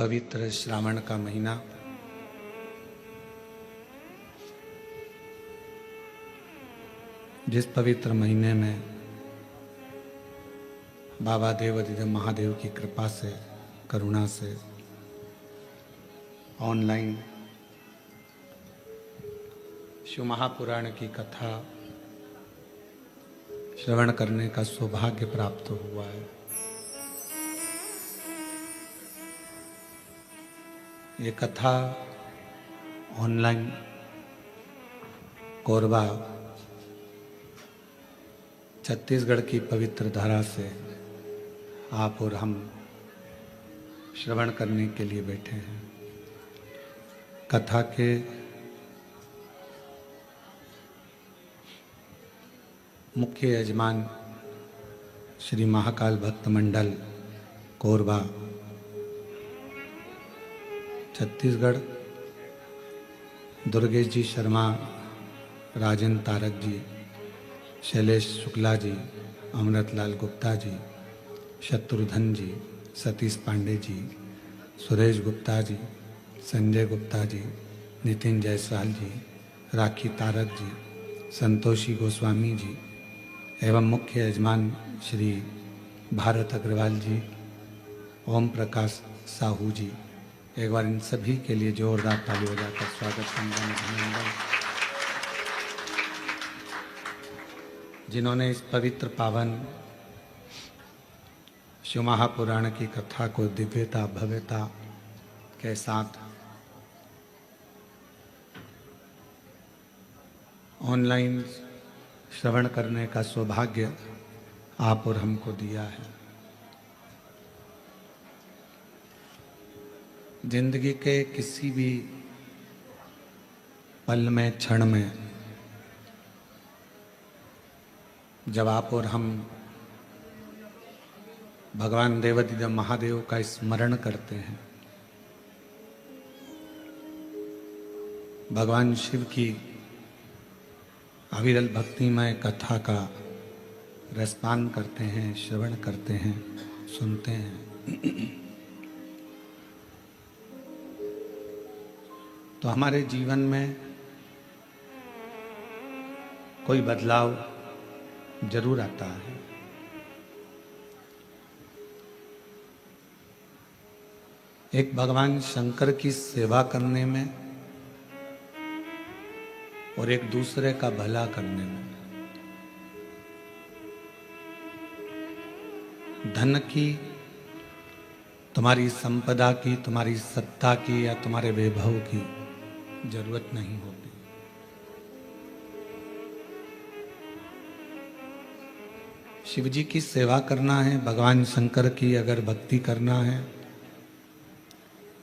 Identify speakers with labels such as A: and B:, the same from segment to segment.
A: पवित्र श्रावण का महीना जिस पवित्र महीने में बाबा देवाधिदेव महादेव की कृपा से, करुणा से ऑनलाइन शिव महापुराण की कथा श्रवण करने का सौभाग्य प्राप्त हुआ है। ये कथा ऑनलाइन कोरबा छत्तीसगढ़ की पवित्र धारा से आप और हम श्रवण करने के लिए बैठे हैं। कथा के मुख्य यजमान श्री महाकाल भक्त मंडल कोरबा छत्तीसगढ़, दुर्गेश जी शर्मा, राजेंद्र तारक जी, शैलेश शुक्ला जी, अमृतलाल गुप्ता जी, शत्रुघ्न जी, सतीश पांडे जी, सुरेश गुप्ता जी, संजय गुप्ता जी, नितिन जायसवाल जी, राखी तारक जी, संतोषी गोस्वामी जी एवं मुख्य यजमान श्री भारत अग्रवाल जी, ओम प्रकाश साहू जी। एक बार इन सभी के लिए जोरदार ताली बजाकर स्वागत अभिनंदन। जिन्होंने इस पवित्र पावन शिव महापुराण की कथा को दिव्यता भव्यता के साथ ऑनलाइन श्रवण करने का सौभाग्य आप और हमको दिया है। जिंदगी के किसी भी पल में, क्षण में जब आप और हम भगवान देवाधिदेव महादेव का स्मरण करते हैं, भगवान शिव की अविरल भक्तिमय कथा का रसपान करते हैं, श्रवण करते हैं, सुनते हैं, तो हमारे जीवन में कोई बदलाव जरूर आता है। एक भगवान शंकर की सेवा करने में और एक दूसरे का भला करने में। धन की, तुम्हारी संपदा की, तुम्हारी सत्ता की या तुम्हारे वैभव की जरूरत नहीं होती। शिव जी की सेवा करना है, भगवान शंकर की अगर भक्ति करना है,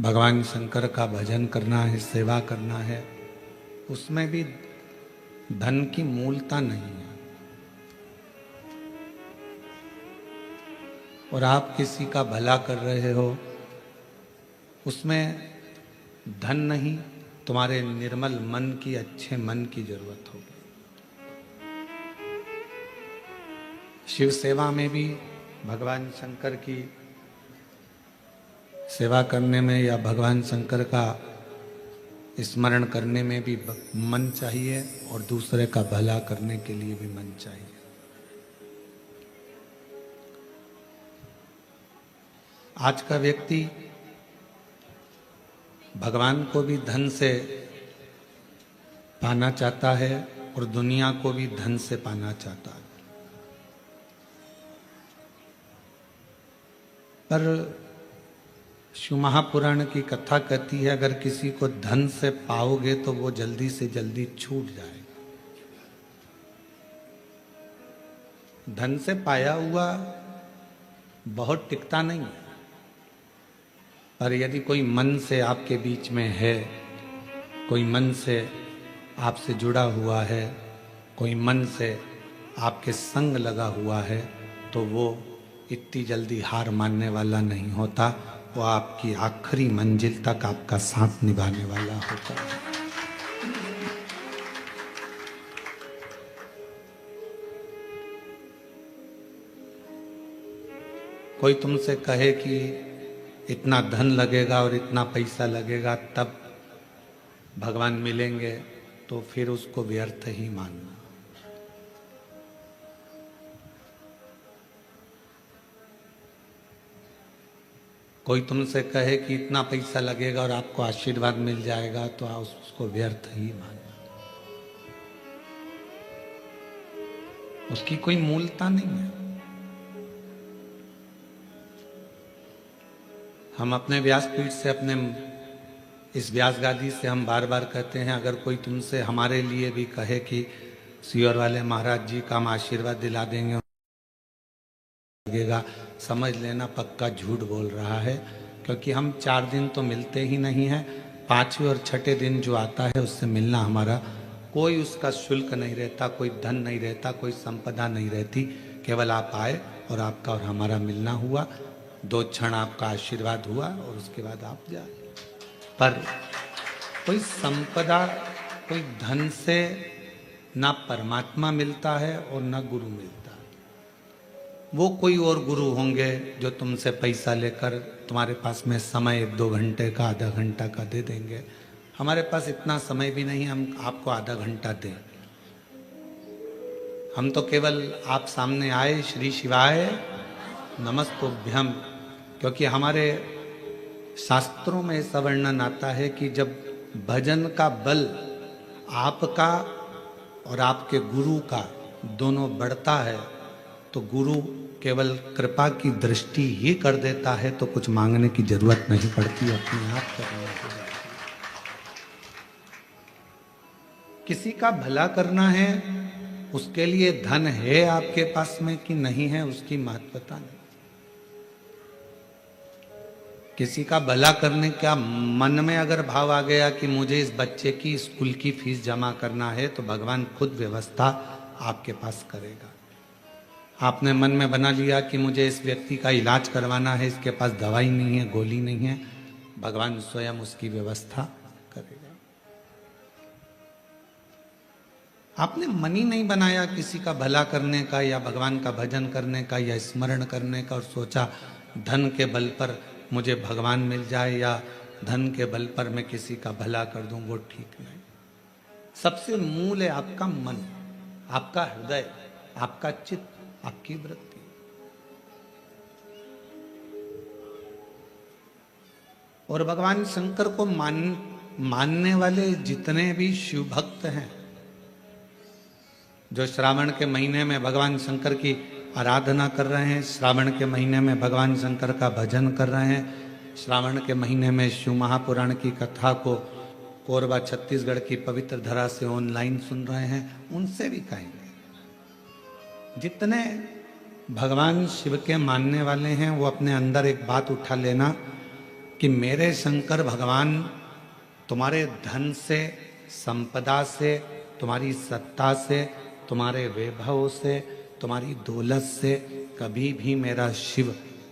A: भगवान शंकर का भजन करना है, सेवा करना है, उसमें भी धन की मूलता नहीं है। और आप किसी का भला कर रहे हो, उसमें धन नहीं, तुम्हारे निर्मल मन की, अच्छे मन की जरूरत होगी। शिव सेवा में भी भगवान शंकर की सेवा करने में या भगवान शंकर का स्मरण करने में भी मन चाहिए और दूसरे का भला करने के लिए भी मन चाहिए। आज का व्यक्ति भगवान को भी धन से पाना चाहता है और दुनिया को भी धन से पाना चाहता है। पर शिव महापुराण की कथा कहती है, अगर किसी को धन से पाओगे तो वो जल्दी से जल्दी छूट जाएगा। धन से पाया हुआ बहुत टिकता नहीं है, पर यदि कोई मन से आपके बीच में है, कोई मन से आपसे जुड़ा हुआ है, कोई मन से आपके संग लगा हुआ है, तो वो इतनी जल्दी हार मानने वाला नहीं होता। वो आपकी आखिरी मंजिल तक आपका साथ निभाने वाला होता है। कोई तुमसे कहे कि इतना धन लगेगा और इतना पैसा लगेगा तब भगवान मिलेंगे, तो फिर उसको व्यर्थ ही मानना। कोई तुमसे कहे कि इतना पैसा लगेगा और आपको आशीर्वाद मिल जाएगा, तो आप उसको व्यर्थ ही मानना। उसकी कोई मूलता नहीं है। हम अपने व्यासपीठ से, अपने इस व्यास गादी से हम बार बार कहते हैं, अगर कोई तुमसे हमारे लिए भी कहे कि सियोर वाले महाराज जी का हम आशीर्वाद दिला देंगे लगेगा, समझ लेना पक्का झूठ बोल रहा है। क्योंकि हम 4 दिन तो मिलते ही नहीं हैं। 5वें और 6ठे दिन जो आता है उससे मिलना हमारा कोई उसका शुल्क नहीं रहता, कोई धन नहीं रहता, कोई संपदा नहीं रहती। केवल आप आए और आपका और हमारा मिलना हुआ, 2 क्षण आपका आशीर्वाद हुआ और उसके बाद आप जाए। पर कोई संपदा, कोई धन से ना परमात्मा मिलता है और ना गुरु मिलता है। वो कोई और गुरु होंगे जो तुमसे पैसा लेकर तुम्हारे पास में समय 1-2 घंटे का, आधा घंटा का दे देंगे। हमारे पास इतना समय भी नहीं हम आपको आधा घंटा दें। हम तो केवल आप सामने आए, श्री शिवाय नमस्तुभ्यम, क्योंकि हमारे शास्त्रों में ऐसा वर्णन आता है कि जब भजन का बल आपका और आपके गुरु का दोनों बढ़ता है, तो गुरु केवल कृपा की दृष्टि ही कर देता है, तो कुछ मांगने की जरूरत नहीं पड़ती, अपने आप करने की। किसी का भला करना है, उसके लिए धन है आपके पास में कि नहीं है, उसकी महत्वता नहीं। किसी का भला करने का मन में अगर भाव आ गया कि मुझे इस बच्चे की स्कूल की फीस जमा करना है, तो भगवान खुद व्यवस्था आपके पास करेगा। आपने मन में बना लिया कि मुझे इस व्यक्ति का इलाज करवाना है, इसके पास दवाई नहीं है, गोली नहीं है, भगवान स्वयं उसकी व्यवस्था करेगा। आपने मन ही नहीं बनाया किसी का भला करने का, या भगवान का भजन करने का, या स्मरण करने का, और सोचा धन के बल पर मुझे भगवान मिल जाए या धन के बल पर मैं किसी का भला कर दूं, वो ठीक नहीं। सबसे मूल है आपका मन, आपका हृदय, आपका चित्त, आपकी वृत्ति। और भगवान शंकर को मानने वाले जितने भी शिव भक्त हैं, जो श्रावण के महीने में भगवान शंकर की आराधना कर रहे हैं, श्रावण के महीने में भगवान शंकर का भजन कर रहे हैं, श्रावण के महीने में शिव महापुराण की कथा को कोरबा छत्तीसगढ़ की पवित्र धरा से ऑनलाइन सुन रहे हैं, उनसे भी कहेंगे, जितने भगवान शिव के मानने वाले हैं, वो अपने अंदर एक बात उठा लेना कि मेरे शंकर भगवान तुम्हारे धन से, संपदा से, तुम्हारी सत्ता से, तुम्हारे वैभव से, तुम्हारी दौलत से कभी भी मेरा शिव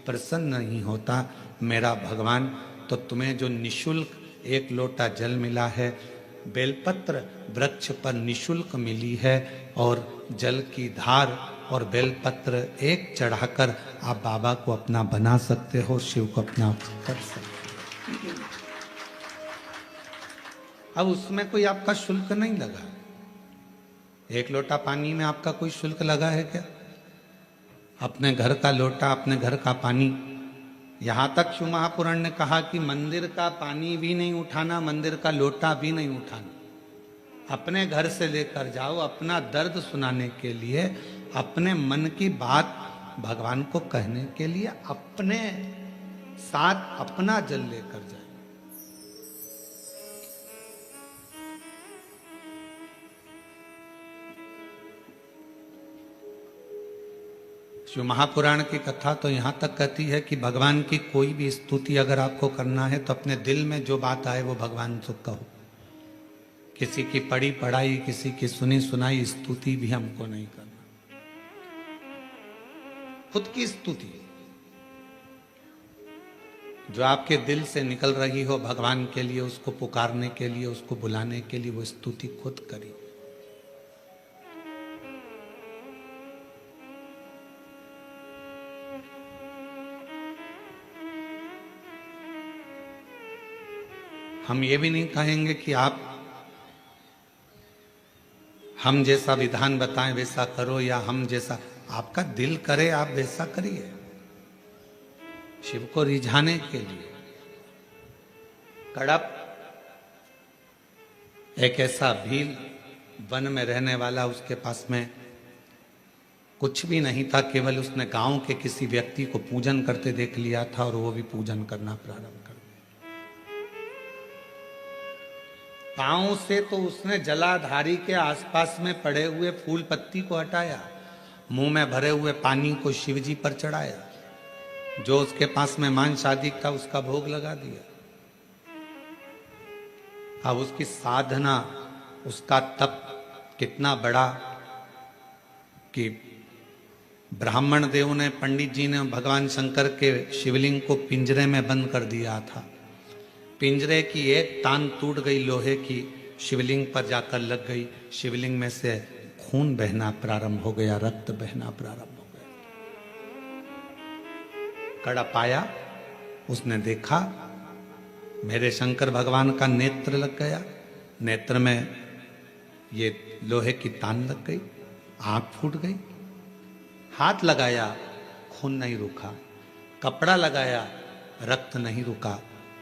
A: प्रसन्न नहीं होता। मेरा भगवान तो तुम्हें जो निशुल्क 1 लोटा जल मिला है, बेलपत्र वृक्ष पर निशुल्क मिली है, और जल की धार और बेलपत्र एक चढ़ाकर आप बाबा को अपना बना सकते हो, शिव को अपना कर सकते हो। अब उसमें कोई आपका शुल्क नहीं लगा। 1 लोटा पानी में आपका कोई शुल्क लगा है क्या? अपने घर का लोटा, अपने घर का पानी, यहां तक शिव महापुराण ने कहा कि मंदिर का पानी भी नहीं उठाना, मंदिर का लोटा भी नहीं उठाना, अपने घर से लेकर जाओ, अपना दर्द सुनाने के लिए, अपने मन की बात भगवान को कहने के लिए अपने साथ अपना जल लेकर जाए। शिव महापुराण की कथा तो यहां तक कहती है कि भगवान की कोई भी स्तुति अगर आपको करना है, तो अपने दिल में जो बात आए वो भगवान से कहो। किसी की पढ़ी पढ़ाई, किसी की सुनी सुनाई स्तुति भी हमको नहीं करना। खुद की स्तुति जो आपके दिल से निकल रही हो भगवान के लिए, उसको पुकारने के लिए, उसको बुलाने के लिए, वो स्तुति खुद करी। हम ये भी नहीं कहेंगे कि आप हम जैसा विधान बताएं वैसा करो, या हम जैसा आपका दिल करे आप वैसा करिए, शिव को रिझाने के लिए। कड़प एक ऐसा भील वन में रहने वाला, उसके पास में कुछ भी नहीं था, केवल उसने गांव के किसी व्यक्ति को पूजन करते देख लिया था और वो भी पूजन करना प्रारंभ कर दिया। पांव से तो उसने जलाधारी के आसपास में पड़े हुए फूल पत्ती को हटाया, मुंह में भरे हुए पानी को शिवजी पर चढ़ाया, जो उसके पास में मांस आदि था उसका भोग लगा दिया। अब उसकी साधना, उसका तप कितना बड़ा कि ब्राह्मण देव ने, पंडित जी ने भगवान शंकर के शिवलिंग को पिंजरे में बंद कर दिया था। पिंजरे की एक तान टूट गई लोहे की, शिवलिंग पर जाकर लग गई। शिवलिंग में से खून बहना प्रारंभ हो गया, रक्त बहना प्रारंभ हो गया। कड़प आया, उसने देखा मेरे शंकर भगवान का नेत्र लग गया, नेत्र में ये लोहे की तान लग गई, आंख फूट गई। हाथ लगाया, खून नहीं रुका, कपड़ा लगाया, रक्त नहीं रुका।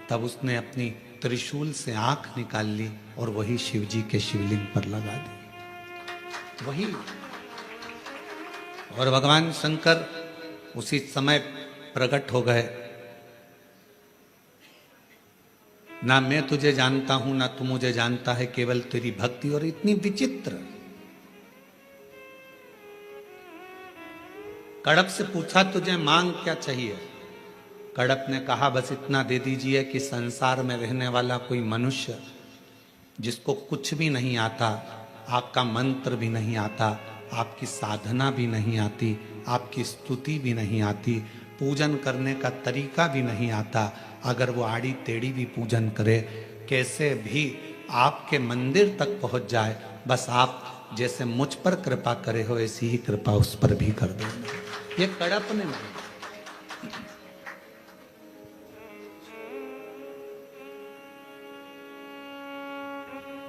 A: तब उसने अपनी त्रिशूल से आंख निकाल ली और वही शिवजी के शिवलिंग पर लगा दी, वही। और भगवान शंकर उसी समय प्रकट हो गए। ना मैं तुझे जानता हूं, ना तू मुझे जानता है, केवल तेरी भक्ति। और इतनी विचित्र। कड़प से पूछा तुझे मांग क्या चाहिए? कड़प ने कहा बस इतना दे दीजिए कि संसार में रहने वाला कोई मनुष्य जिसको कुछ भी नहीं आता, आपका मंत्र भी नहीं आता, आपकी साधना भी नहीं आती, आपकी स्तुति भी नहीं आती, पूजन करने का तरीका भी नहीं आता, अगर वो आड़ी टेढ़ी भी पूजन करे, कैसे भी आपके मंदिर तक पहुंच जाए, बस आप जैसे मुझ पर कृपा करे हो ऐसी ही कृपा उस पर भी कर दो। ये कड़प ने मांगा।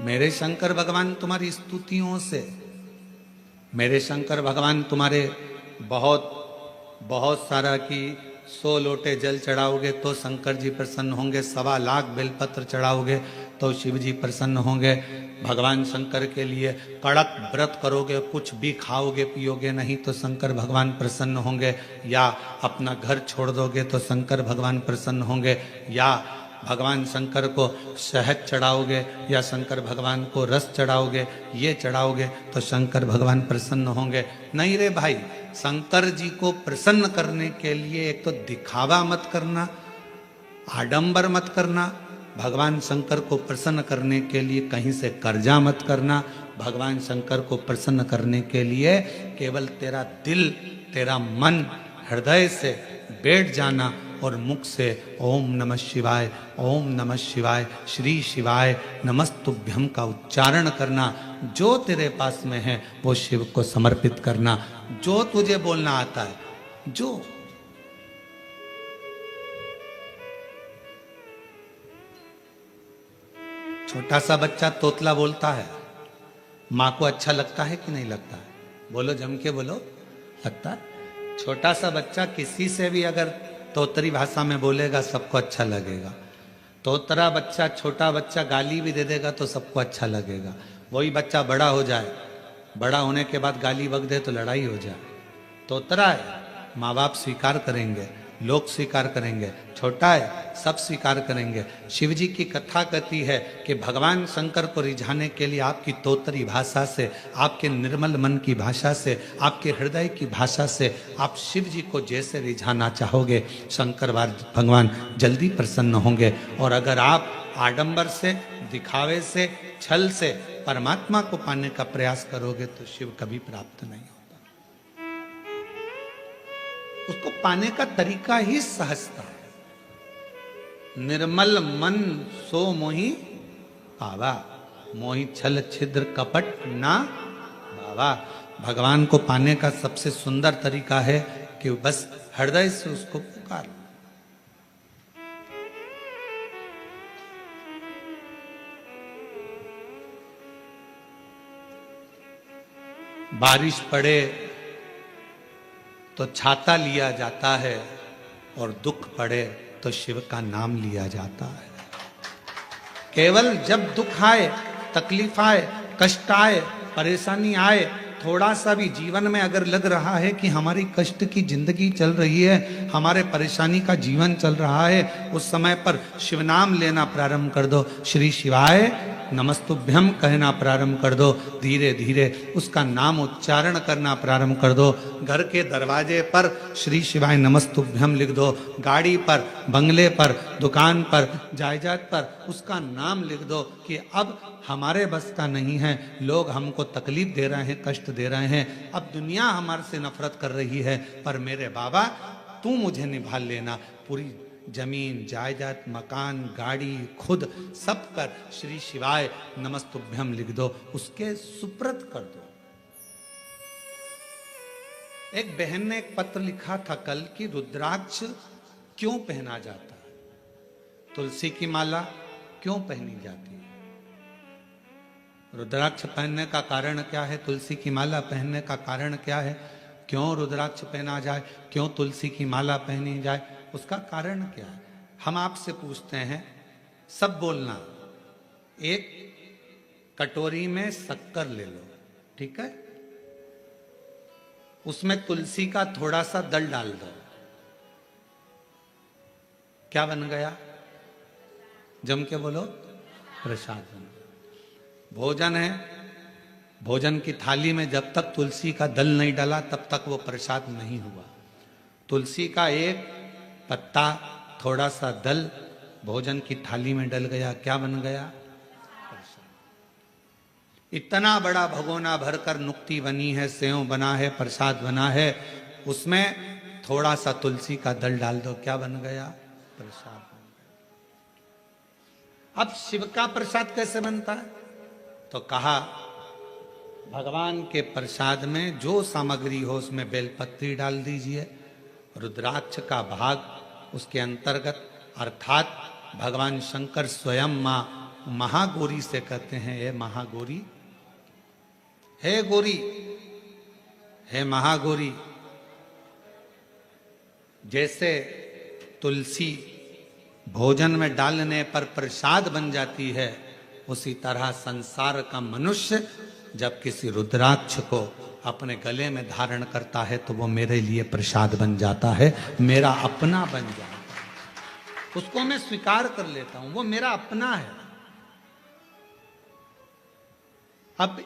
A: मेरे शंकर भगवान तुम्हारी स्तुतियों से, मेरे शंकर भगवान तुम्हारे बहुत बहुत सारा की 100 लोटे जल चढ़ाओगे तो शंकर जी प्रसन्न होंगे, 1.25 लाख बेलपत्र चढ़ाओगे तो शिव जी प्रसन्न होंगे। भगवान शंकर के लिए कड़क व्रत करोगे, कुछ भी खाओगे पियोगे नहीं तो शंकर भगवान प्रसन्न होंगे, या अपना घर छोड़ दोगे तो शंकर भगवान प्रसन्न होंगे, या भगवान शंकर को शहद चढ़ाओगे या शंकर भगवान को रस चढ़ाओगे, ये चढ़ाओगे तो शंकर भगवान प्रसन्न होंगे। नहीं रे भाई, शंकर जी को प्रसन्न करने के लिए एक तो दिखावा मत करना, आडंबर मत करना। भगवान शंकर को प्रसन्न करने के लिए कहीं से कर्जा मत करना। भगवान शंकर को प्रसन्न करने के लिए केवल तेरा दिल, तेरा मन हृदय से बैठ जाना और मुख से ओम नमः शिवाय, ओम नमः शिवाय, श्री शिवाय नमस्तुभ्यम का उच्चारण करना। जो तेरे पास में है वो शिव को समर्पित करना, जो तुझे बोलना आता है, जो छोटा सा बच्चा तोतला बोलता है, माँ को अच्छा लगता है कि नहीं लगता है? बोलो, जम के बोलो, लगता है। छोटा सा बच्चा किसी से भी अगर तोतरी भाषा में बोलेगा सबको अच्छा लगेगा। तोतरा बच्चा, छोटा बच्चा गाली भी दे देगा तो सबको अच्छा लगेगा। वही बच्चा बड़ा हो जाए, बड़ा होने के बाद गाली बक दे तो लड़ाई हो जाए। तोतरा है, माँ बाप स्वीकार करेंगे, लोग स्वीकार करेंगे। छोटा है, सब स्वीकार करेंगे। शिव जी की कथा कहती है कि भगवान शंकर को रिझाने के लिए आपकी तोतरी भाषा से, आपके निर्मल मन की भाषा से, आपके हृदय की भाषा से आप शिव जी को जैसे रिझाना चाहोगे, शंकर भगवान जल्दी प्रसन्न होंगे। और अगर आप आडंबर से, दिखावे से, छल से परमात्मा को पाने का प्रयास करोगे तो शिव कभी प्राप्त नहीं होता। उसको पाने का तरीका ही सहजता है। निर्मल मन सो मोहि पावा, मोहि छल छिद्र कपट ना बाबा। भगवान को पाने का सबसे सुंदर तरीका है कि बस हृदय से उसको पुकार। बारिश पड़े तो छाता लिया जाता है और दुख पड़े तो शिव का नाम लिया जाता है। केवल जब दुख आए, तकलीफ आए, कष्ट आए, परेशानी आए, थोड़ा सा भी जीवन में अगर लग रहा है कि हमारी कष्ट की जिंदगी चल रही है, हमारे परेशानी का जीवन चल रहा है, उस समय पर शिव नाम लेना प्रारंभ कर दो। श्री शिवाय नमस्तुभ्यम कहना प्रारंभ कर दो। धीरे धीरे उसका नाम उच्चारण करना प्रारंभ कर दो। घर के दरवाजे पर श्री शिवाय नमस्तुभ्यम लिख दो। गाड़ी पर, बंगले पर, दुकान पर, जायदाद पर उसका नाम लिख दो कि अब हमारे बस का नहीं है, लोग हमको तकलीफ दे रहे हैं, कष्ट दे रहे हैं, अब दुनिया हमारे से नफरत कर रही है, पर मेरे बाबा तू मुझे निभा लेना। पूरी जमीन, जायदाद, मकान, गाड़ी, खुद सब पर श्री शिवाय नमस्तुभ्यम लिख दो, उसके सुप्रत कर दो। एक बहन ने एक पत्र लिखा था कल कि रुद्राक्ष क्यों पहना जाता है, तुलसी की माला क्यों पहनी जाती है, रुद्राक्ष पहनने का कारण क्या है, तुलसी की माला पहनने का कारण क्या है, क्यों रुद्राक्ष पहना जाए, क्यों तुलसी की माला पहनी जाए, उसका कारण क्या है। हम आपसे पूछते हैं, सब बोलना। एक कटोरी में शक्कर ले लो, ठीक है, उसमें तुलसी का थोड़ा सा दल डाल दो, क्या बन गया, जम के बोलो, प्रसाद बन गया। भोजन है, भोजन की थाली में जब तक तुलसी का दल नहीं डाला तब तक वो प्रसाद नहीं हुआ। तुलसी का एक पत्ता, थोड़ा सा दल भोजन की थाली में डल गया, क्या बन गया, प्रसाद। इतना बड़ा भगोना भरकर नुक्ति बनी है, सेव बना है, प्रसाद बना है, उसमें थोड़ा सा तुलसी का दल डाल दो, क्या बन गया, प्रसाद बन गया। अब शिव का प्रसाद कैसे बनता है, तो कहा भगवान के प्रसाद में जो सामग्री हो उसमें बेलपत्री डाल दीजिए, रुद्राक्ष का भाग उसके अंतर्गत, अर्थात भगवान शंकर स्वयं मां महागौरी से कहते हैं, हे महागौरी, हे गौरी, हे महागौरी। जैसे तुलसी भोजन में डालने पर प्रसाद बन जाती है, उसी तरह संसार का मनुष्य जब किसी रुद्राक्ष को अपने गले में धारण करता है तो वो मेरे लिए प्रसाद बन जाता है, मेरा अपना बन जाता है, उसको मैं स्वीकार कर लेता हूं, वो मेरा अपना है। अब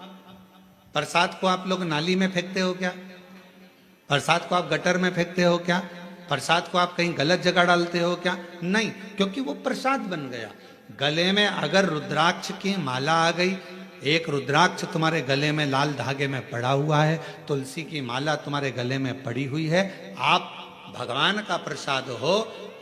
A: प्रसाद को आप लोग नाली में फेंकते हो क्या, प्रसाद को आप गटर में फेंकते हो क्या, प्रसाद को आप कहीं गलत जगह डालते हो क्या, नहीं, क्योंकि वो प्रसाद बन गया। गले में अगर रुद्राक्ष की माला आ गई, एक रुद्राक्ष तुम्हारे गले में लाल धागे में पड़ा हुआ है, तुलसी की माला तुम्हारे गले में पड़ी हुई है, आप भगवान का प्रसाद हो।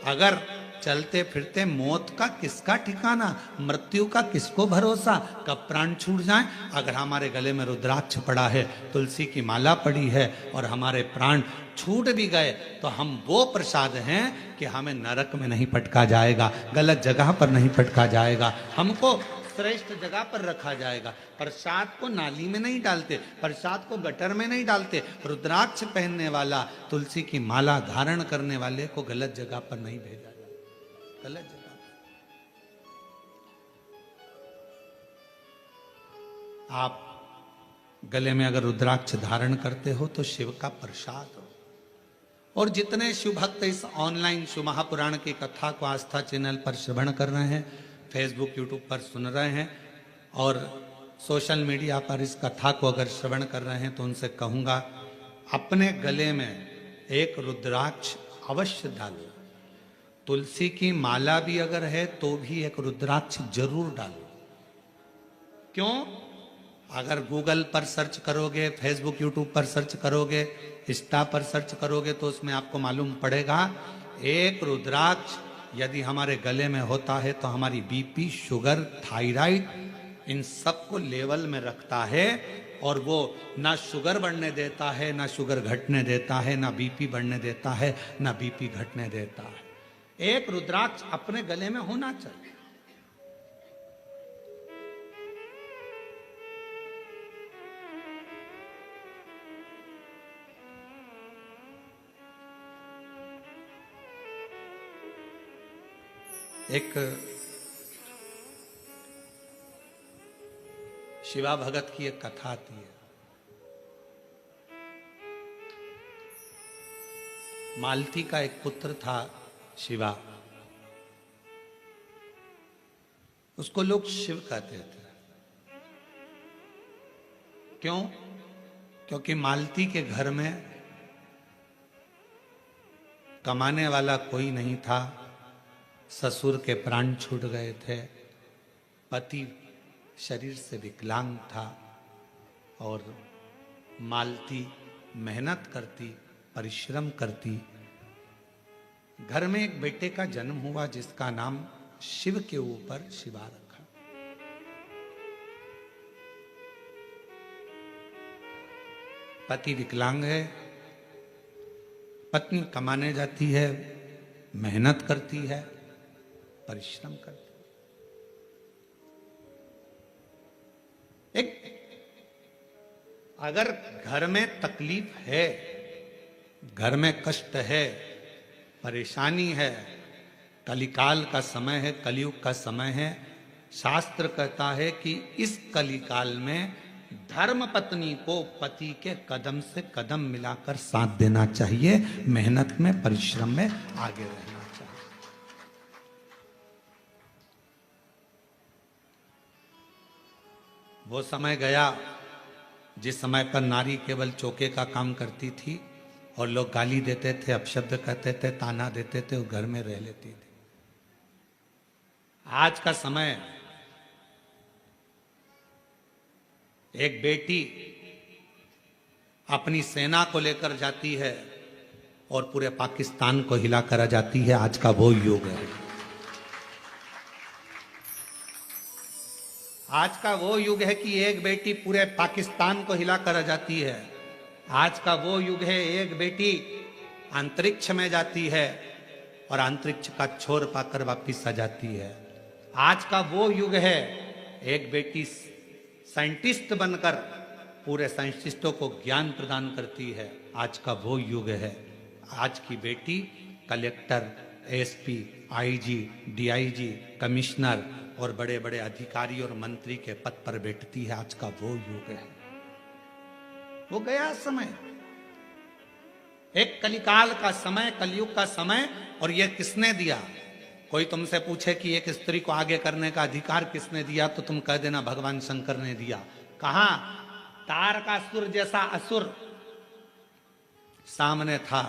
A: अगर चलते फिरते मौत का किसका ठिकाना, मृत्यु का किसको भरोसा, कब प्राण छूट जाए। अगर हमारे गले में रुद्राक्ष पड़ा है, तुलसी की माला पड़ी है और हमारे प्राण छूट भी गए तो हम वो प्रसाद हैं कि हमें नरक में नहीं पटका जाएगा, गलत जगह पर नहीं पटका जाएगा, हमको श्रेष्ठ जगह पर रखा जाएगा। प्रसाद को नाली में नहीं डालते, प्रसाद को गटर में नहीं डालते, रुद्राक्ष पहनने वाला, तुलसी की माला धारण करने वाले को गलत जगह पर नहीं भेजा जाता, गलत जगह पर। आप गले में अगर रुद्राक्ष धारण करते हो तो शिव का प्रसाद हो। और जितने शिव भक्त इस ऑनलाइन शिव महापुराण की कथा को आस्था चैनल पर श्रवण कर रहे हैं, फेसबुक यूट्यूब पर सुन रहे हैं और सोशल मीडिया पर इस कथा को अगर श्रवण कर रहे हैं, तो उनसे कहूँगा अपने गले में एक रुद्राक्ष अवश्य डालो। तुलसी की माला भी अगर है तो भी एक रुद्राक्ष जरूर डालो। क्यों? अगर गूगल पर सर्च करोगे, फेसबुक यूट्यूब पर सर्च करोगे, इंस्टा पर सर्च करोगे तो उसमें आपको मालूम पड़ेगा एक रुद्राक्ष यदि हमारे गले में होता है तो हमारी बीपी, शुगर, थायराइड इन सब को लेवल में रखता है और वो ना शुगर बढ़ने देता है, ना शुगर घटने देता है, ना बीपी बढ़ने देता है, ना बीपी घटने देता है। एक रुद्राक्ष अपने गले में होना चाहिए। एक शिवा भगत की एक कथा आती है। मालती का एक पुत्र था शिवा, उसको लोग शिव कहते थे। क्यों? क्योंकि मालती के घर में कमाने वाला कोई नहीं था, ससुर के प्राण छूट गए थे, पति शरीर से विकलांग था और मालती मेहनत करती, परिश्रम करती। घर में एक बेटे का जन्म हुआ जिसका नाम शिव के ऊपर शिवा रखा। पति विकलांग है, पत्नी कमाने जाती है, मेहनत करती है, परिश्रम करती है। एक अगर घर में तकलीफ है, घर में कष्ट है, परेशानी है, कलिकाल का समय है, कलयुग का समय है, शास्त्र कहता है कि इस कलिकाल में धर्म पत्नी को पति के कदम से कदम मिलाकर साथ देना चाहिए, मेहनत में, परिश्रम में आगे रहना चाहिए। वो समय गया जिस समय पर नारी केवल चौके का काम करती थी और लोग गाली देते थे, अपशब्द कहते थे, ताना देते थे, वो घर में रह लेती थी। आज का समय एक बेटी अपनी सेना को लेकर जाती है और पूरे पाकिस्तान को हिलाकर आ जाती है। आज का वो युग है। आज का वो युग है कि एक बेटी पूरे पाकिस्तान को हिलाकर आ जाती है। आज का वो युग है एक बेटी अंतरिक्ष में जाती है और अंतरिक्ष का छोर पाकर वापिस आ जाती है। आज का वो युग है एक बेटी साइंटिस्ट बनकर पूरे साइंटिस्टों को ज्ञान प्रदान करती है। आज का वो युग है। आज की बेटी collector, SP, IG, DIG, commissioner और बड़े बड़े अधिकारी और मंत्री के पद पर बैठती है। आज का वो युग है। वो गया समय, एक कलिकाल का समय, कलयुग का समय। और ये किसने दिया? कोई तुमसे पूछे कि एक स्त्री को आगे करने का अधिकार किसने दिया, तो तुम कह देना भगवान शंकर ने दिया। कहां? तारकासुर जैसा असुर सामने था,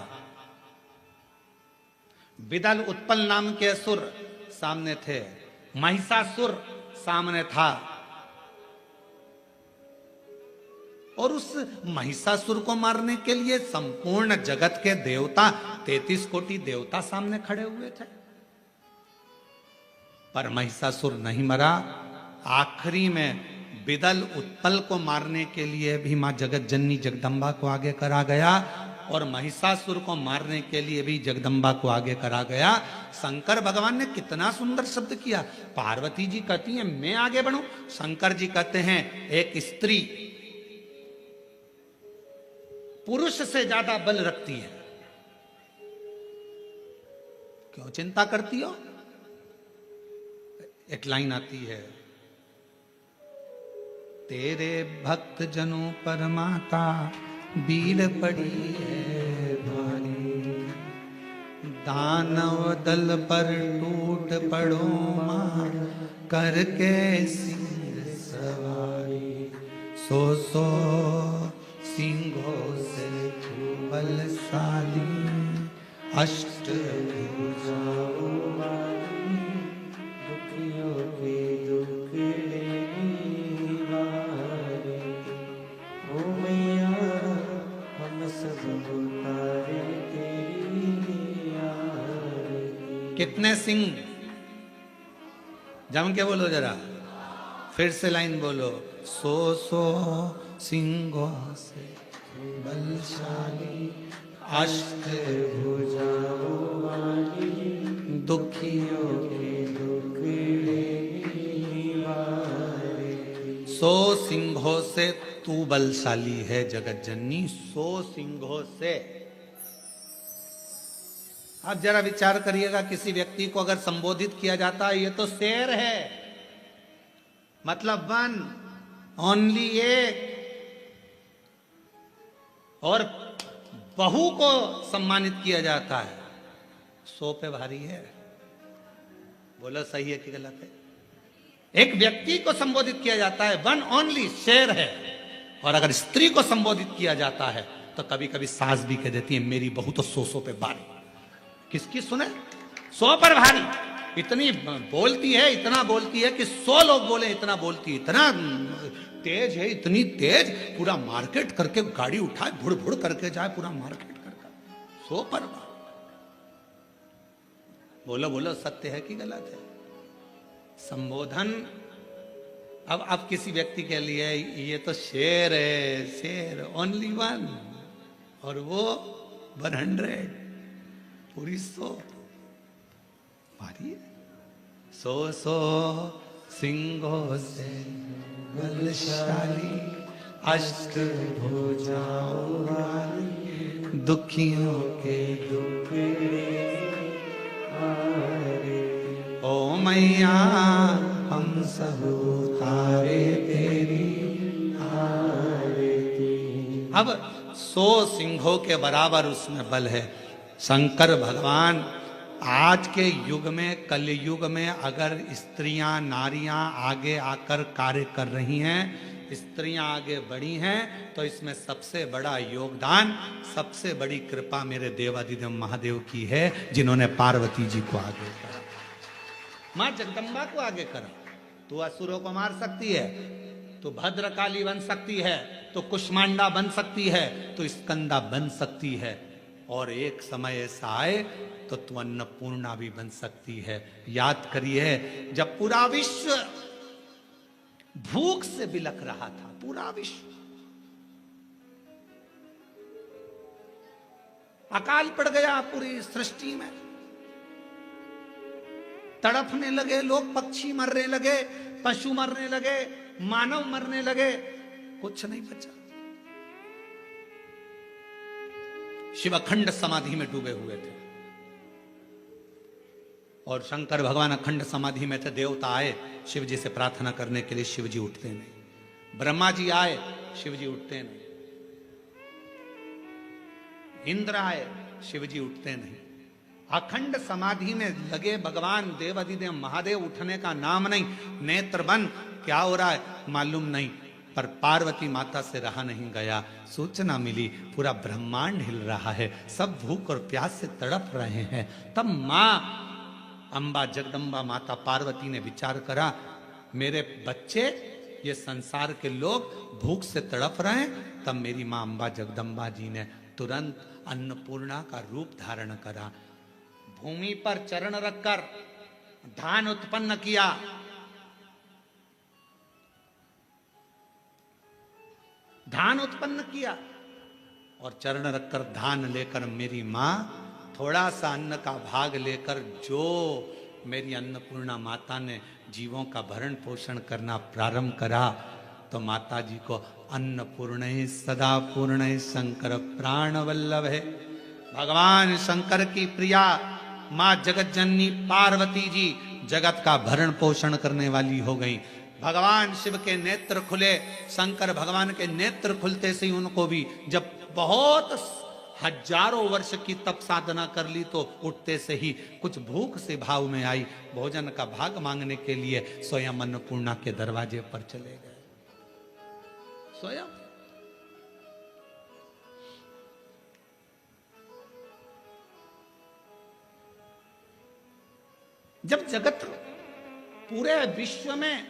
A: विदल उत्पल नाम के असुर सामने थे, महिषासुर सामने था। और उस महिषासुर को मारने के लिए संपूर्ण जगत के देवता, 33 कोटि देवता सामने खड़े हुए थे, पर महिषासुर नहीं मरा। आखिरी में विदल उत्पल को मारने के लिए भी मां जगत जननी जगदम्बा को आगे करा गया और महिषासुर को मारने के लिए भी जगदम्बा को आगे करा गया। शंकर भगवान ने कितना सुंदर शब्द किया। पार्वती जी कहती हैं मैं आगे बढ़ूं, शंकर जी कहते हैं एक स्त्री पुरुष से ज्यादा बल रखती है, क्यों चिंता करती हो? एक लाइन आती है, तेरे भक्त जनों पर माता बीर पड़ी है भारी, दानव दल पर टूट पड़ो मां करके सिंह सवारी, सो सिंहों से बलशाली, अष्ट भुजाओं वाली, दुखियों के दुख लेने वाली, ओ मैया हम सब उतारे तेरी आरती। कितने सिंह? जम के बोलो जरा, फिर से लाइन बोलो, सो सिंहों से बलशाली, अष्ट भुजाओं वाली, दुखियों के दुख लेने वाली। 100 सिंहों से तू बलशाली है जगत जननी, 100 सिंहों से।
B: अब जरा विचार करिएगा, किसी व्यक्ति को अगर संबोधित किया जाता है ये तो शेर है, मतलब वन ओनली एक, और बहू को सम्मानित किया जाता है 100 पे भारी है। बोलो सही है कि गलत है? एक व्यक्ति को संबोधित किया जाता है वन ओनली, शेर है, और अगर स्त्री को संबोधित किया जाता है तो कभी कभी सास भी कह देती है मेरी बहू तो 100 पे भारी। किसकी सुने? 100 पर भारी। इतनी बोलती है, इतना बोलती है कि 100 लोग बोले इतना बोलती है, इतना तेज है, इतनी तेज पूरा मार्केट करके गाड़ी उठाए भुड़ भुड़ करके जाए पूरा मार्केट करके 100 पर भारी। बोलो बोलो सत्य है कि गलत है? संबोधन अब किसी व्यक्ति के लिए ये तो शेर है, शेर ओनली वन, और वो 100 पूरी 100 भारी है। 100 सिंहों से बलशाली, अष्टभुजाओं वाली, दुखियों के दुखड़े ओ मैया हम सब उतारे तेरी आरती। अब 100 सिंहों के बराबर उसमें बल है। शंकर भगवान आज के युग में, कलयुग में अगर स्त्रियां नारियां आगे आकर कार्य कर रही हैं, स्त्रियां आगे बढ़ी हैं, तो इसमें सबसे बड़ा योगदान, सबसे बड़ी कृपा मेरे देवादिदेव महादेव की है, जिन्होंने पार्वती जी को आगे करा, मां जगदम्बा को आगे करा। तू असुरों को मार सकती है, तो भद्रकाली बन सकती है, तो कुष्मांडा बन सकती है, तो स्कंदा बन सकती है, और एक समय ऐसा आए तो तू अन्नपूर्णा भी बन सकती है। याद करिए जब पूरा विश्व भूख से बिलख रहा था, पूरा विश्व, अकाल पड़ गया पूरी सृष्टि में, तड़पने लगे लोग, पक्षी मरने लगे, पशु मरने लगे, मानव मरने लगे, कुछ नहीं बचा। शिव अखंड समाधि में डूबे हुए थे, और शंकर भगवान अखंड समाधि में थे। देवता आए शिव जी से प्रार्थना करने के लिए, शिव जी उठते नहीं। ब्रह्मा जी आए, शिव जी उठते नहीं। इंद्र आए, शिव जी उठते नहीं। अखंड समाधि में लगे भगवान देवादिदेव महादेव, उठने का नाम नहीं। नेत्र बंद, क्या हो रहा है मालूम नहीं, पर पार्वती माता से रहा नहीं गया। सूचना मिली पूरा ब्रह्मांड हिल रहा है, सब भूख और प्यास से तड़प रहे हैं। तब मां अंबा जगदम्बा माता पार्वती ने विचार करा, मेरे बच्चे, ये संसार के लोग भूख से तड़प रहे हैं। तब मेरी मां अंबा जगदम्बा जी ने तुरंत अन्नपूर्णा का रूप धारण करा, भूमि पर चरण रखकर धान उत्पन्न किया। धान उत्पन्न किया और चरण रखकर धान लेकर मेरी मां थोड़ा सा अन्न का भाग लेकर, जो मेरी अन्नपूर्णा माता ने जीवों का भरण पोषण करना प्रारंभ करा, तो माता जी को अन्नपूर्ण सदा पूर्ण शंकर प्राण वल्लभ है। भगवान शंकर की प्रिया मां जगत जननी पार्वती जी जगत का भरण पोषण करने वाली हो गई। भगवान शिव के नेत्र खुले, शंकर भगवान के नेत्र खुलते से ही उनको भी, जब बहुत हजारों वर्ष की तप साधना कर ली, तो उठते से ही कुछ भूख से भाव में आई, भोजन का भाग मांगने के लिए स्वयं अन्नपूर्णा के दरवाजे पर चले गए। स्वयं जब जगत पूरे विश्व में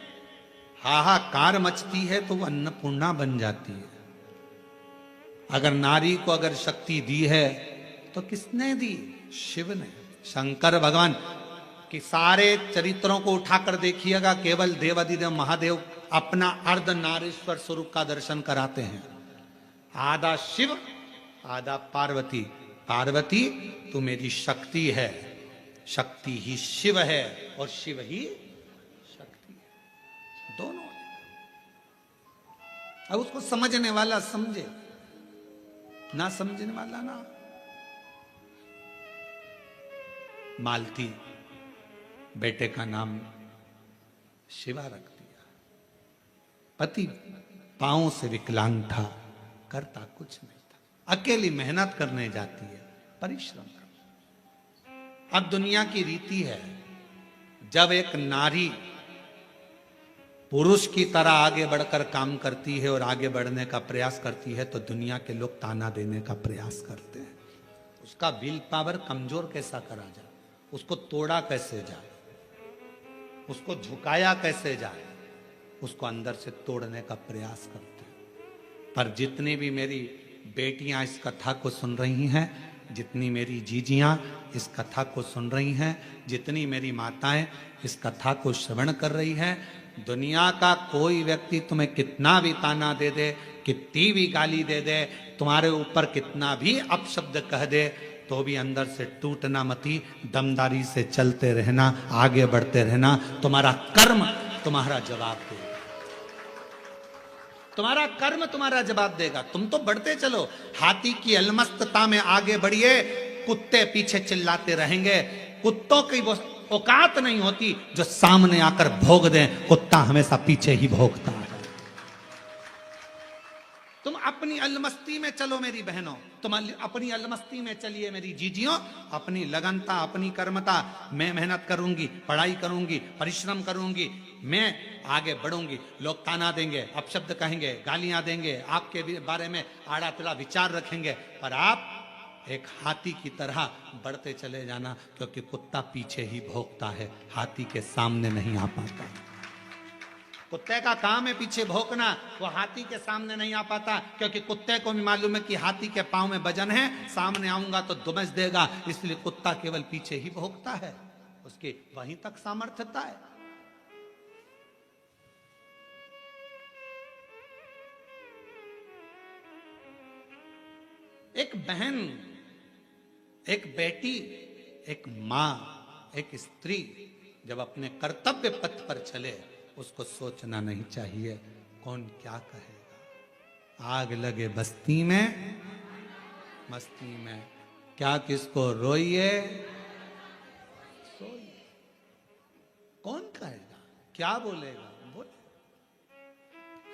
B: हाहाकार मचती है, तो वो अन्नपूर्णा बन जाती है। अगर नारी को अगर शक्ति दी है तो किसने दी? शिव ने। शंकर भगवान की सारे चरित्रों को उठाकर देखिएगा, केवल देवादिदेव महादेव अपना अर्ध नारीश्वर स्वरूप का दर्शन कराते हैं। आधा शिव आधा पार्वती। पार्वती तू मेरी शक्ति है, शक्ति ही शिव है और शिव ही शक्ति है, दोनों। अब उसको समझने वाला समझे, ना समझने वाला ना। मालती बेटे का नाम शिवा रख दिया। पति पांव से विकलांग था, करता कुछ नहीं था। अकेली मेहनत करने जाती है, परिश्रम कर। अब दुनिया की रीति है, जब एक नारी पुरुष की तरह आगे बढ़कर काम करती है और आगे बढ़ने का प्रयास करती है तो दुनिया के लोग ताना देने का प्रयास करते हैं। उसका विल पावर कमजोर कैसा करा जाए, उसको तोड़ा कैसे जाए, उसको झुकाया कैसे जाए, उसको अंदर से तोड़ने का प्रयास करते हैं। पर जितनी भी मेरी बेटियां इस कथा को सुन रही हैं, जितनी मेरी जीजियां इस कथा को सुन रही हैं, जितनी मेरी माताएं इस कथा को श्रवण कर रही हैं, दुनिया का कोई व्यक्ति तुम्हें कितना भी ताना दे दे, कितनी भी गाली दे दे, तुम्हारे ऊपर कितना भी अपशब्द कह दे, तो भी अंदर से टूटना मती, दमदारी से चलते रहना, आगे बढ़ते रहना। तुम्हारा कर्म तुम्हारा जवाब देगा, तुम्हारा कर्म तुम्हारा जवाब देगा। तुम तो बढ़ते चलो, हाथी की अलमस्तता में आगे बढ़िए, कुत्ते पीछे चिल्लाते रहेंगे। कुत्तों की वो औकात नहीं होती जो सामने आकर भोग दें, कुत्ता हमेशा पीछे ही भोगता है। तुम अपनी अलमस्ती में चलो मेरी बहनों, तुम अपनी अलमस्ती में चलिए मेरी जीजियों, अपनी लगनता, अपनी कर्मता। मैं मेहनत करूंगी, पढ़ाई करूंगी, परिश्रम करूंगी, मैं आगे बढ़ूंगी। लोग ताना देंगे, अपशब्द कहेंगे, गालियां देंगे, आपके बारे में आड़ा टेढ़ा विचार रखेंगे, पर आप एक हाथी की तरह बढ़ते चले जाना, क्योंकि कुत्ता पीछे ही भौंकता है, हाथी के सामने नहीं आ पाता। कुत्ते का काम है पीछे भौंकना, वो हाथी के सामने नहीं आ पाता, क्योंकि कुत्ते को भी मालूम है कि हाथी के पांव में वजन है, सामने आऊंगा तो दुमच देगा, इसलिए कुत्ता केवल पीछे ही भौंकता है, उसकी वहीं तक सामर्थ्यता है। एक बहन, एक बेटी, एक मां, एक स्त्री जब अपने कर्तव्य पथ पर चले, उसको सोचना नहीं चाहिए कौन क्या कहेगा। आग लगे बस्ती में, मस्ती में, क्या किसको रोइए सोइए। कौन कहेगा, क्या बोलेगा, बोले।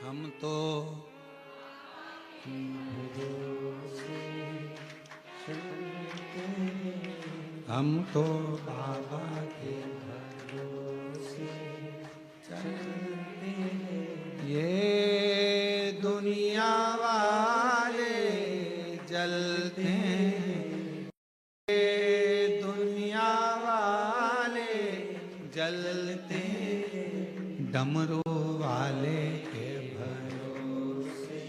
B: हम तो बाबा के भरोसे चलते, ये दुनिया वाले जलते हैं, ये दुनिया वाले जलते हैं, डमरू वाले के भरोसे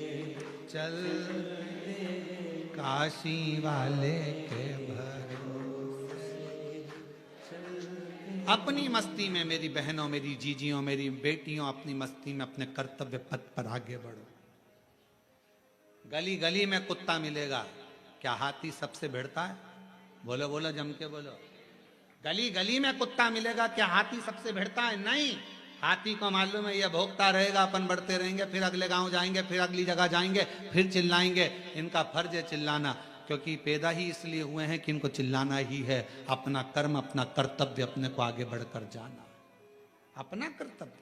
B: चलते, काशी वाले के अपनी मस्ती में मेरी बहनों, मेरी जीजियों, मेरी बेटियों, अपनी मस्ती में अपने कर्तव्य पथ पर आगे बढ़ो। गली गली में कुत्ता मिलेगा, क्या हाथी सबसे भिड़ता है? बोलो बोलो, जम के बोलो। गली गली में कुत्ता मिलेगा, क्या हाथी सबसे भिड़ता है? नहीं। हाथी को मालूम है ये भोगता रहेगा, अपन बढ़ते रहेंगे, फिर अगले गांव जाएंगे, फिर अगली जगह जाएंगे, फिर चिल्लाएंगे। इनका फर्ज है चिल्लाना, क्योंकि पैदा ही इसलिए हुए हैं कि इनको चिल्लाना ही है। अपना कर्म, अपना कर्तव्य, अपने को आगे बढ़कर जाना, अपना कर्तव्य,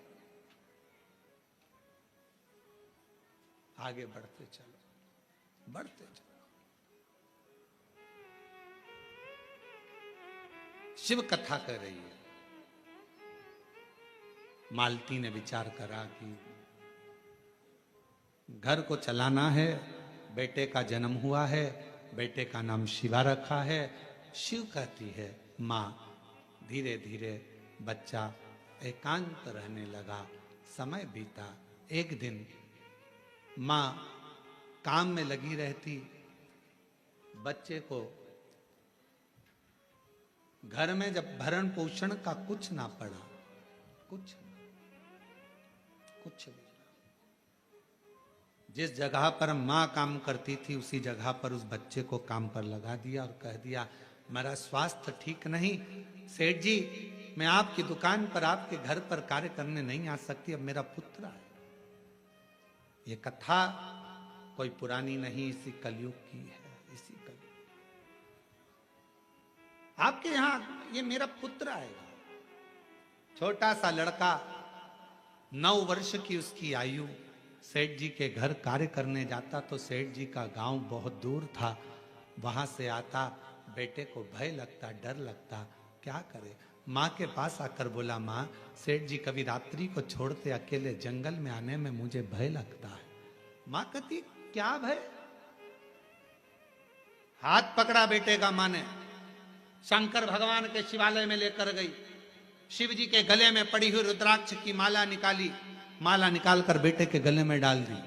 B: आगे बढ़ते चलो, बढ़ते चलो। शिव कथा कर रही है। मालती ने विचार करा कि घर को चलाना है, बेटे का जन्म हुआ है, बेटे का नाम शिवा रखा है। शिव कहती है माँ। धीरे धीरे बच्चा एकांत रहने लगा, समय बीता। एक दिन माँ काम में लगी रहती, बच्चे को घर में जब भरण पोषण का कुछ ना पड़ा, कुछ भी, जिस जगह पर माँ काम करती थी उसी जगह पर उस बच्चे को काम पर लगा दिया और कह दिया मेरा स्वास्थ्य ठीक नहीं, सेठ जी मैं आपकी दुकान पर, आपके घर पर कार्य करने नहीं आ सकती, अब मेरा पुत्र है। ये कथा कोई पुरानी नहीं, इसी कलयुग की है, इसी कलयुग। आपके यहां ये मेरा पुत्र आएगा। छोटा सा लड़का, 9 वर्ष की उसकी आयु, सेठ जी के घर कार्य करने जाता तो सेठ जी का गांव बहुत दूर था। वहां से आता, बेटे को भय लगता, डर लगता, क्या करे। माँ के पास आकर बोला, माँ सेठ जी कभी रात्रि को छोड़ते अकेले जंगल में आने में मुझे भय लगता है। माँ कहती क्या भय। हाथ पकड़ा बेटे का माँ ने, शंकर भगवान के शिवालय में लेकर गई, शिव जी के गले में पड़ी हुई रुद्राक्ष की माला निकाली, माला निकालकर बेटे के गले में डाल दी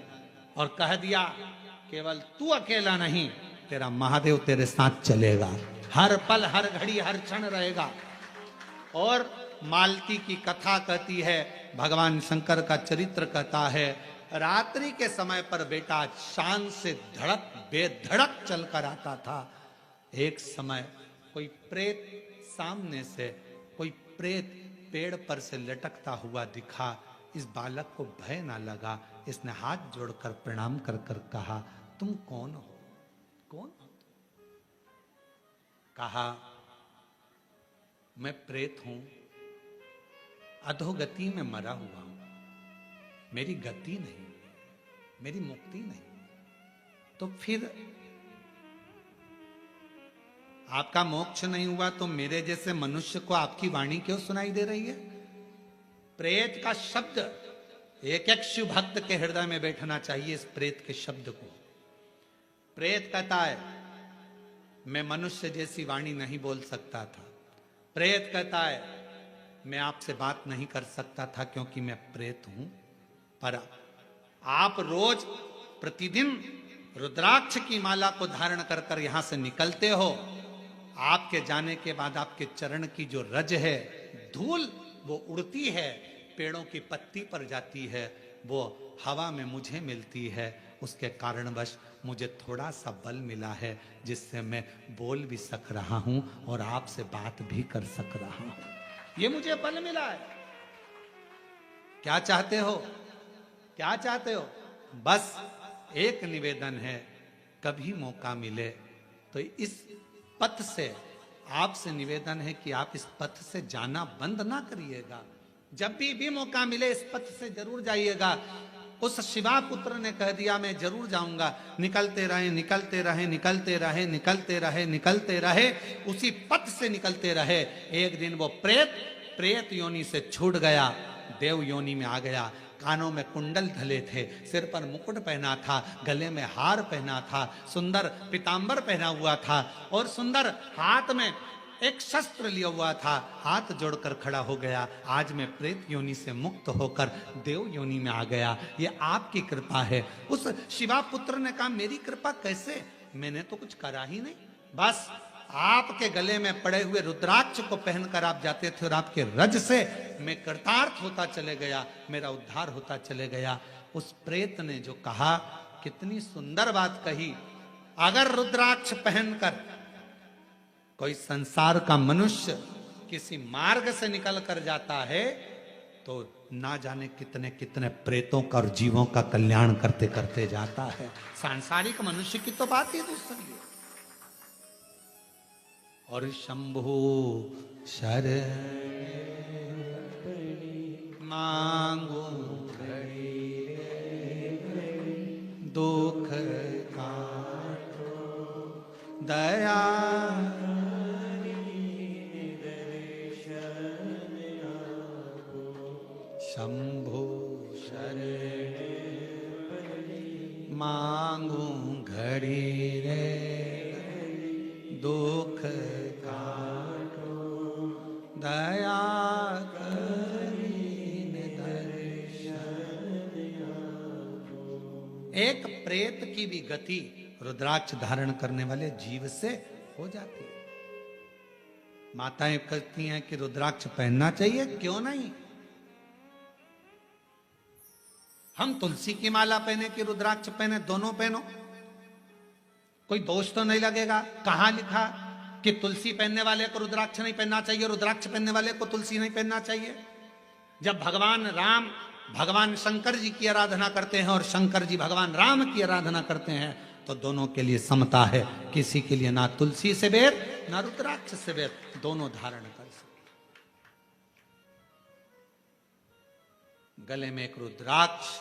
B: और कह दिया केवल तू अकेला नहीं, तेरा महादेव तेरे साथ चलेगा, हर पल हर घड़ी हर क्षण रहेगा। और मालती की कथा कहती है, भगवान शंकर का चरित्र कहता है, रात्रि के समय पर बेटा शान से धड़क बेधड़क चलकर आता था। एक समय कोई प्रेत सामने से, कोई प्रेत पेड़ पर से लटकता हुआ दिखा। इस बालक को भय ना लगा, इसने हाथ जोड़कर प्रणाम कर कर कहा, तुम कौन हो? कौन हो? कहा, मैं प्रेत हूं, अधोगति में मरा हुआ हूं, मेरी गति नहीं, मेरी मुक्ति नहीं। तो फिर आपका मोक्ष नहीं हुआ तो मेरे जैसे मनुष्य को आपकी वाणी क्यों सुनाई दे रही है? प्रेत का शब्द एक एक शिव भक्त के हृदय में बैठना चाहिए। इस प्रेत के शब्द को, प्रेत कहता है मैं मनुष्य जैसी वाणी नहीं बोल सकता था। प्रेत कहता है मैं आपसे बात नहीं कर सकता था क्योंकि मैं प्रेत हूं, पर आप रोज प्रतिदिन रुद्राक्ष की माला को धारण कर कर यहां से निकलते हो। आपके जाने के बाद आपके चरण की जो रज है, धूल, वो उड़ती है, पेड़ों की पत्ती पर जाती है, वो हवा में मुझे मिलती है। उसके कारणवश मुझे थोड़ा सा बल मिला है जिससे मैं बोल भी सक रहा हूं और आपसे बात भी कर सक रहा हूं। ये मुझे बल मिला है। क्या चाहते हो? क्या चाहते हो? बस एक निवेदन है, कभी मौका मिले तो इस पथ से, आपसे निवेदन है कि आप इस पथ से जाना बंद ना करिएगा। जब भी मौका मिले इस पथ से जरूर जाइएगा। उस शिवा पुत्र ने कह दिया मैं जरूर जाऊंगा। निकलते रहे, निकलते रहे, निकलते रहे, निकलते रहे, निकलते रहे, उसी पथ से निकलते रहे। एक दिन वो प्रेत योनि से छूट गया, देव योनि में आ गया। कानों में कुंडल धले थे, सिर पर मुकुट पहना था, गले में हार पहना था, सुंदर पीतांबर पहना हुआ था और सुंदर हाथ में एक शस्त्र लिया हुआ था। हाथ जोड़कर खड़ा हो गया, आज मैं प्रेत योनि से मुक्त होकर देव योनि में आ गया। ये आपकी कृपा है। उस शिवा पुत्र ने कहा मेरी कृपा कैसे? मैंने तो कुछ करा ही नहीं, बस आपके गले में पड़े हुए रुद्राक्ष को पहनकर आप जाते थे और आपके रज से मैं कृतार्थ होता चले गया, मेरा उद्धार होता चले गया। उस प्रेत ने जो कहा, कितनी सुंदर बात कही। अगर रुद्राक्ष पहनकर कोई संसार का मनुष्य किसी मार्ग से निकल कर जाता है तो ना जाने कितने कितने प्रेतों का और जीवों का कल्याण करते करते जाता है। सांसारिक मनुष्य की तो बात ही दूसरी है। और शंभु शरण मांगो दुख काटो दया शंभु शरण मांगू घड़ी रे दुख काटो दया करीने दर्शन। एक प्रेत की भी गति रुद्राक्ष धारण करने वाले जीव से हो जाती है। माताएं कहती हैं कि रुद्राक्ष पहनना चाहिए, क्यों नहीं? हम तुलसी की माला पहने कि रुद्राक्ष पहने, दोनों पहनो, कोई दोष तो नहीं लगेगा। कहां लिखा कि तुलसी पहनने वाले को रुद्राक्ष नहीं पहनना चाहिए, रुद्राक्ष पहनने वाले को तुलसी नहीं पहनना चाहिए? जब भगवान राम भगवान शंकर जी की आराधना करते हैं और शंकर जी भगवान राम की आराधना करते हैं तो दोनों के लिए समता है। किसी के लिए ना तुलसी से बैर ना रुद्राक्ष से बैर, दोनों धारण कर सकते। गले में एक रुद्राक्ष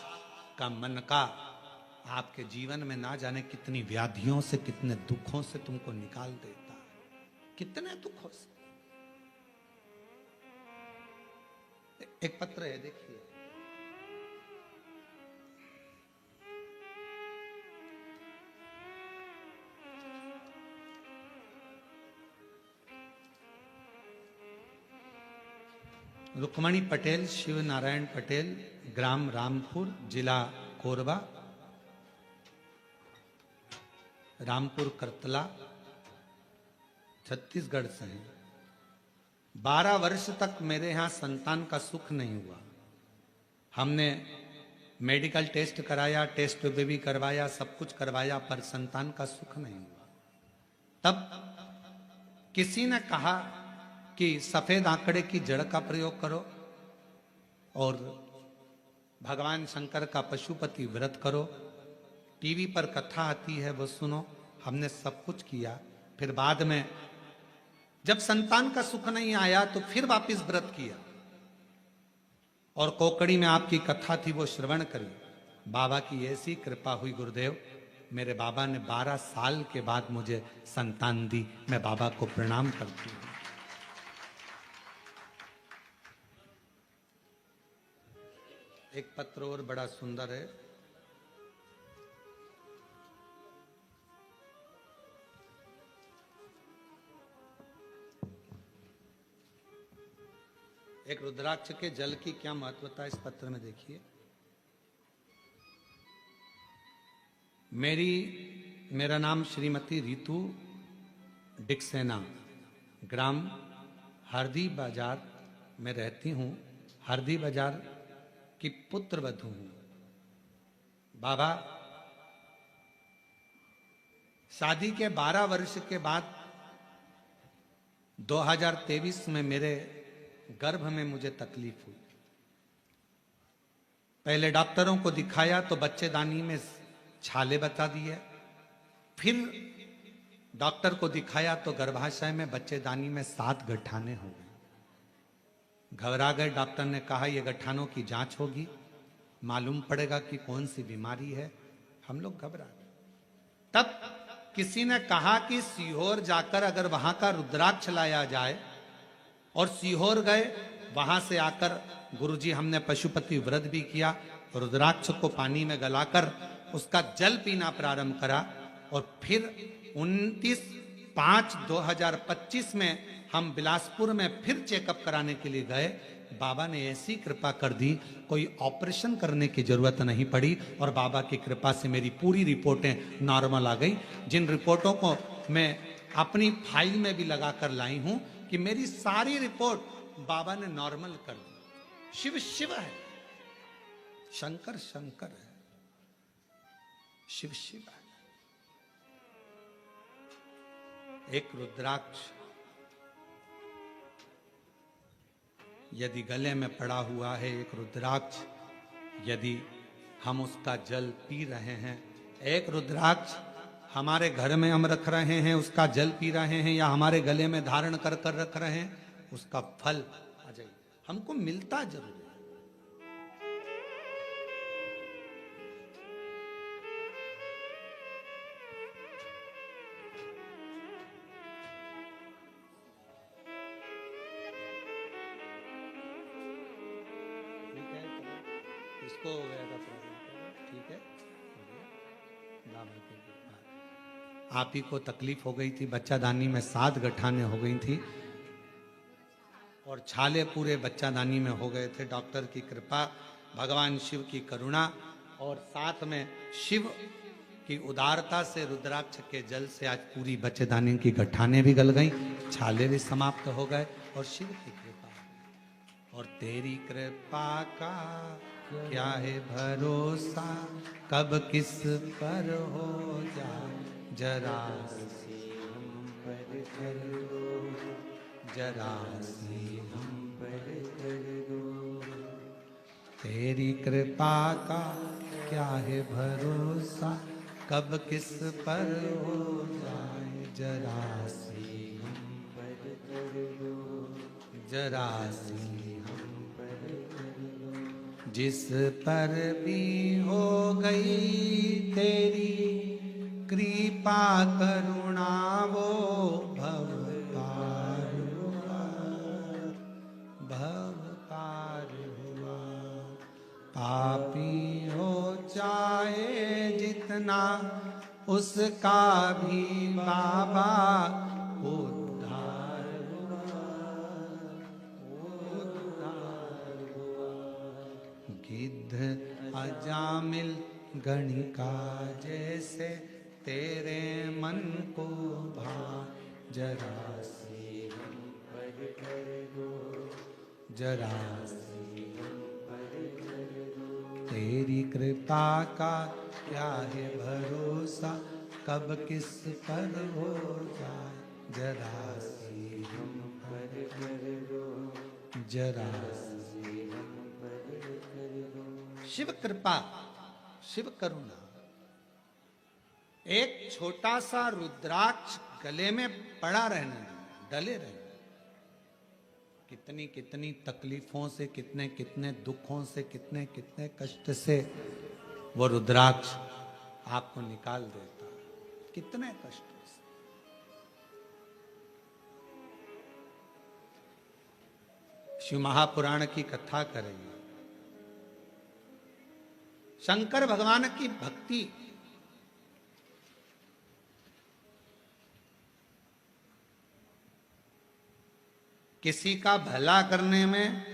B: का मन का आपके जीवन में ना जाने कितनी व्याधियों से, कितने दुखों से तुमको निकाल देता है, कितने दुखों से। एक पत्र है, देखिए। रुक्मणी पटेल, शिव नारायण पटेल, ग्राम रामपुर, जिला कोरबा, रामपुर करतला, छत्तीसगढ़ से हैं। 12 वर्ष तक मेरे यहां संतान का सुख नहीं हुआ। हमने मेडिकल टेस्ट कराया, टेस्ट बेबी करवाया, सब कुछ करवाया, पर संतान का सुख नहीं हुआ। तब किसी ने कहा कि सफेद आंकड़े की जड़ का प्रयोग करो और भगवान शंकर का पशुपति व्रत करो, टीवी पर कथा आती है वो सुनो। हमने सब कुछ किया, फिर बाद में जब संतान का सुख नहीं आया तो फिर वापस व्रत किया और कोकड़ी में आपकी कथा थी वो श्रवण करी। बाबा की ऐसी कृपा हुई गुरुदेव, मेरे बाबा ने 12 साल के बाद मुझे संतान दी। मैं बाबा को प्रणाम करती हूँ। एक पत्र और बड़ा सुंदर है। एक रुद्राक्ष के जल की क्या महत्वता है इस पत्र में देखिए। मेरा नाम श्रीमती रितु डिक्सेना, ग्राम हरदी बाजार में रहती हूँ। हरदी बाजार की पुत्र वधू हूं। बाबा, शादी के 12 वर्ष के बाद 2023 में मेरे गर्भ में मुझे तकलीफ हुई। पहले डॉक्टरों को दिखाया तो बच्चेदानी में छाले बता दिए, फिर डॉक्टर को दिखाया तो गर्भाशय में बच्चेदानी में 7 गठाने हो गए। घबरा गए। डॉक्टर ने कहा ये गठानों की जांच होगी, मालूम पड़ेगा कि कौन सी बीमारी है। हम लोग घबरा गए। तब किसी ने कहा कि सीहोर जाकर अगर वहां का रुद्राक्ष लाया जाए, और सीहोर गए। वहां से आकर गुरुजी हमने पशुपति व्रत भी किया, रुद्राक्ष को पानी में गलाकर उसका जल पीना प्रारंभ करा। और फिर 29/5/2025 में हम बिलासपुर में फिर चेकअप कराने के लिए गए। बाबा ने ऐसी कृपा कर दी, कोई ऑपरेशन करने की जरूरत नहीं पड़ी और बाबा की कृपा से मेरी पूरी रिपोर्टें नॉर्मल आ गई। जिन रिपोर्टों को मैं अपनी फाइल में भी लगाकर लाई हूं कि मेरी सारी रिपोर्ट बाबा ने नॉर्मल कर दी। शिव शिव है, शंकर शंकर है, शिव शिव है। एक रुद्राक्ष यदि गले में पड़ा हुआ है, एक रुद्राक्ष यदि हम उसका जल पी रहे हैं, एक रुद्राक्ष हमारे घर में हम रख रहे हैं, उसका जल पी रहे हैं, या हमारे गले में धारण कर कर रख रहे हैं, उसका फल आ जाए हमको मिलता जरूर है। इसको हो गया था प्रॉब्लम, ठीक है। आप ही को तकलीफ हो गई थी, बच्चादानी में 7 गठाने हो गई थी और छाले पूरे बच्चादानी में हो गए थे। डॉक्टर की कृपा, भगवान शिव की करुणा और साथ में शिव की उदारता से रुद्राक्ष के जल से आज पूरी बच्चेदानी की गठाने भी गल गई, छाले भी समाप्त हो गए और शिव की कृपा। और तेरी कृपा का क्या है भरोसा, कब किस पर हो जाए, जरा सी हम पर कर दो, जरा सी हम पर कर दो। तेरी कृपा का क्या है भरोसा, कब किस पर हो जाए जरा सी हम पर कर दो, जरा सी हम पर कर दो। जिस पर भी हो गई तेरी कृपा करुणा वो भव पार हुआ, भव पार हुआ। पापी हो चाहे जितना उसका भी बाबा उद्धार हुआ, उद्धार हुआ। गिद्ध अजामिल गणिका जैसे तेरे मन को भा, जरा सी हम पर कर दो, जरा सी हम पर कर दो। तेरी कृपा का क्या है भरोसा, कब किस पर हो जाए जरा सी हम पर कर दो, जरा सी हम पर कर दो। शिव कृपा, शिव करुणा। एक छोटा सा रुद्राक्ष गले में पड़ा रहने, डले रहने, कितनी कितनी तकलीफों से, कितने कितने दुखों से, कितने कितने कष्ट से वो रुद्राक्ष आपको निकाल देता, कितने कष्टों से। शिव महापुराण की कथा करेंगे। शंकर भगवान की भक्ति किसी का भला करने में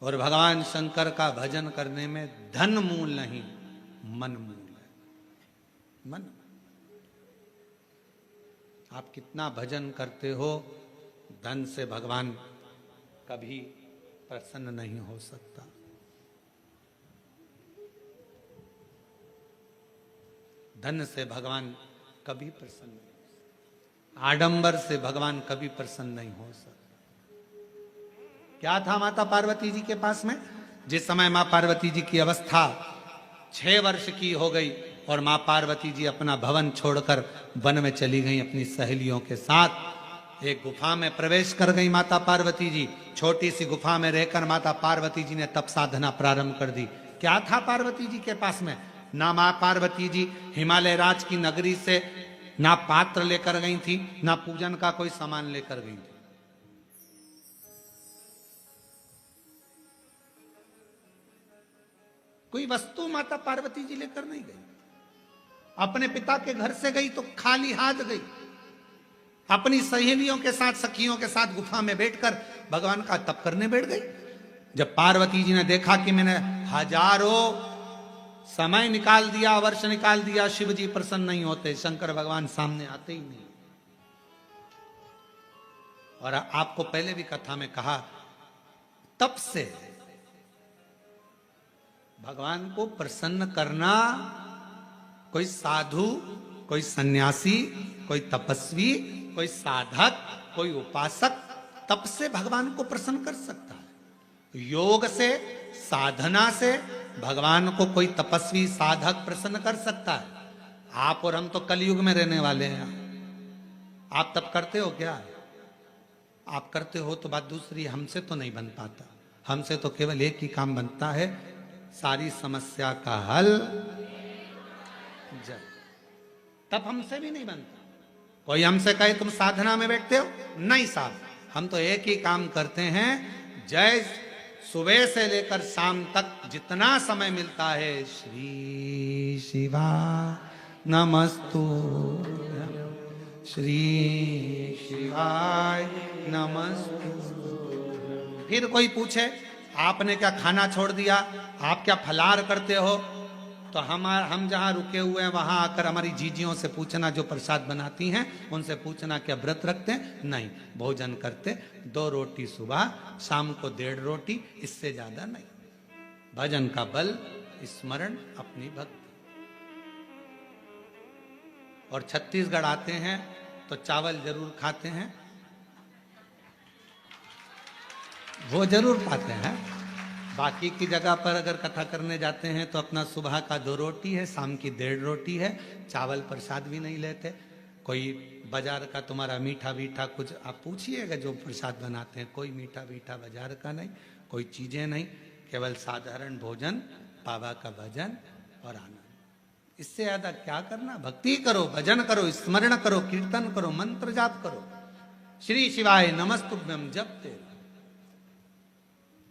B: और भगवान शंकर का भजन करने में धन मूल नहीं, मन मूल है। मन, आप कितना भजन करते हो, धन से भगवान कभी प्रसन्न नहीं हो सकता। धन से भगवान कभी प्रसन्न नहीं, आडंबर से भगवान कभी प्रसन्न नहीं हो सकता। क्या था माता पार्वती जी के पास में? जिस समय मां पार्वती जी की अवस्था 6 वर्ष की हो गई और मां पार्वती जी अपना भवन छोड़कर वन में चली गई अपनी सहेलियों के साथ, एक गुफा में प्रवेश कर गई माता पार्वती जी। छोटी सी गुफा में रहकर माता पार्वती जी ने तप साधना प्रारंभ कर दी। क्या था पार्वती जी के पास में? ना मां पार्वती जी हिमालय राज की नगरी से ना पात्र लेकर गई थी, ना पूजन का कोई सामान लेकर गई थी। कोई वस्तु माता पार्वती जी लेकर नहीं गई। अपने पिता के घर से गई तो खाली हाथ गई। अपनी सहेलियों के साथ, सखियों के साथ गुफा में बैठकर भगवान का तप करने बैठ गई। जब पार्वती जी ने देखा कि मैंने हजारों समय निकाल दिया, वर्ष निकाल दिया, शिव जी प्रसन्न नहीं होते, शंकर भगवान सामने आते ही नहीं। और आपको पहले भी कथा में कहा, तप से भगवान को प्रसन्न करना, कोई साधु, कोई सन्यासी, कोई तपस्वी, कोई साधक, कोई उपासक तप से भगवान को प्रसन्न कर सकता है। योग से, साधना से भगवान को कोई तपस्वी साधक प्रसन्न कर सकता है। आप और हम तो कलयुग में रहने वाले हैं। आप तप करते हो क्या? आप करते हो तो बात दूसरी, हमसे तो नहीं बन पाता। हमसे तो केवल एक ही काम बनता है, सारी समस्या का हल जब। तब हमसे भी नहीं बनता। कोई हमसे कहे तुम साधना में बैठते हो, नहीं साहब, हम तो एक ही काम करते हैं। जय सुबह से लेकर शाम तक जितना समय मिलता है, श्री शिवा नमस्तु, श्री शिवाय नमस्तु। फिर कोई पूछे आपने क्या खाना छोड़ दिया, आप क्या फलार करते हो, तो हम जहाँ रुके हुए हैं वहां आकर हमारी जीजियों से पूछना, जो प्रसाद बनाती हैं उनसे पूछना क्या व्रत रखते हैं? नहीं, भोजन करते 2 रोटी सुबह, शाम को 1.5 रोटी, इससे ज्यादा नहीं। भजन का बल, स्मरण, अपनी भक्ति। और छत्तीसगढ़ आते हैं तो चावल जरूर खाते हैं, वो जरूर पाते हैं। बाकी की जगह पर अगर कथा करने जाते हैं तो अपना सुबह का 2 रोटी है, शाम की 1.5 रोटी है, चावल प्रसाद भी नहीं लेते। कोई बाजार का तुम्हारा मीठा वीठा कुछ आप पूछिएगा, जो प्रसाद बनाते हैं कोई मीठा वीठा बाजार का नहीं, कोई चीजें नहीं, केवल साधारण भोजन, बाबा का भजन और आनंद। इससे ज्यादा क्या करना? भक्ति करो, भजन करो, स्मरण करो, कीर्तन करो, मंत्र जाप करो, श्री शिवाय नमस्तुभ्यम जपते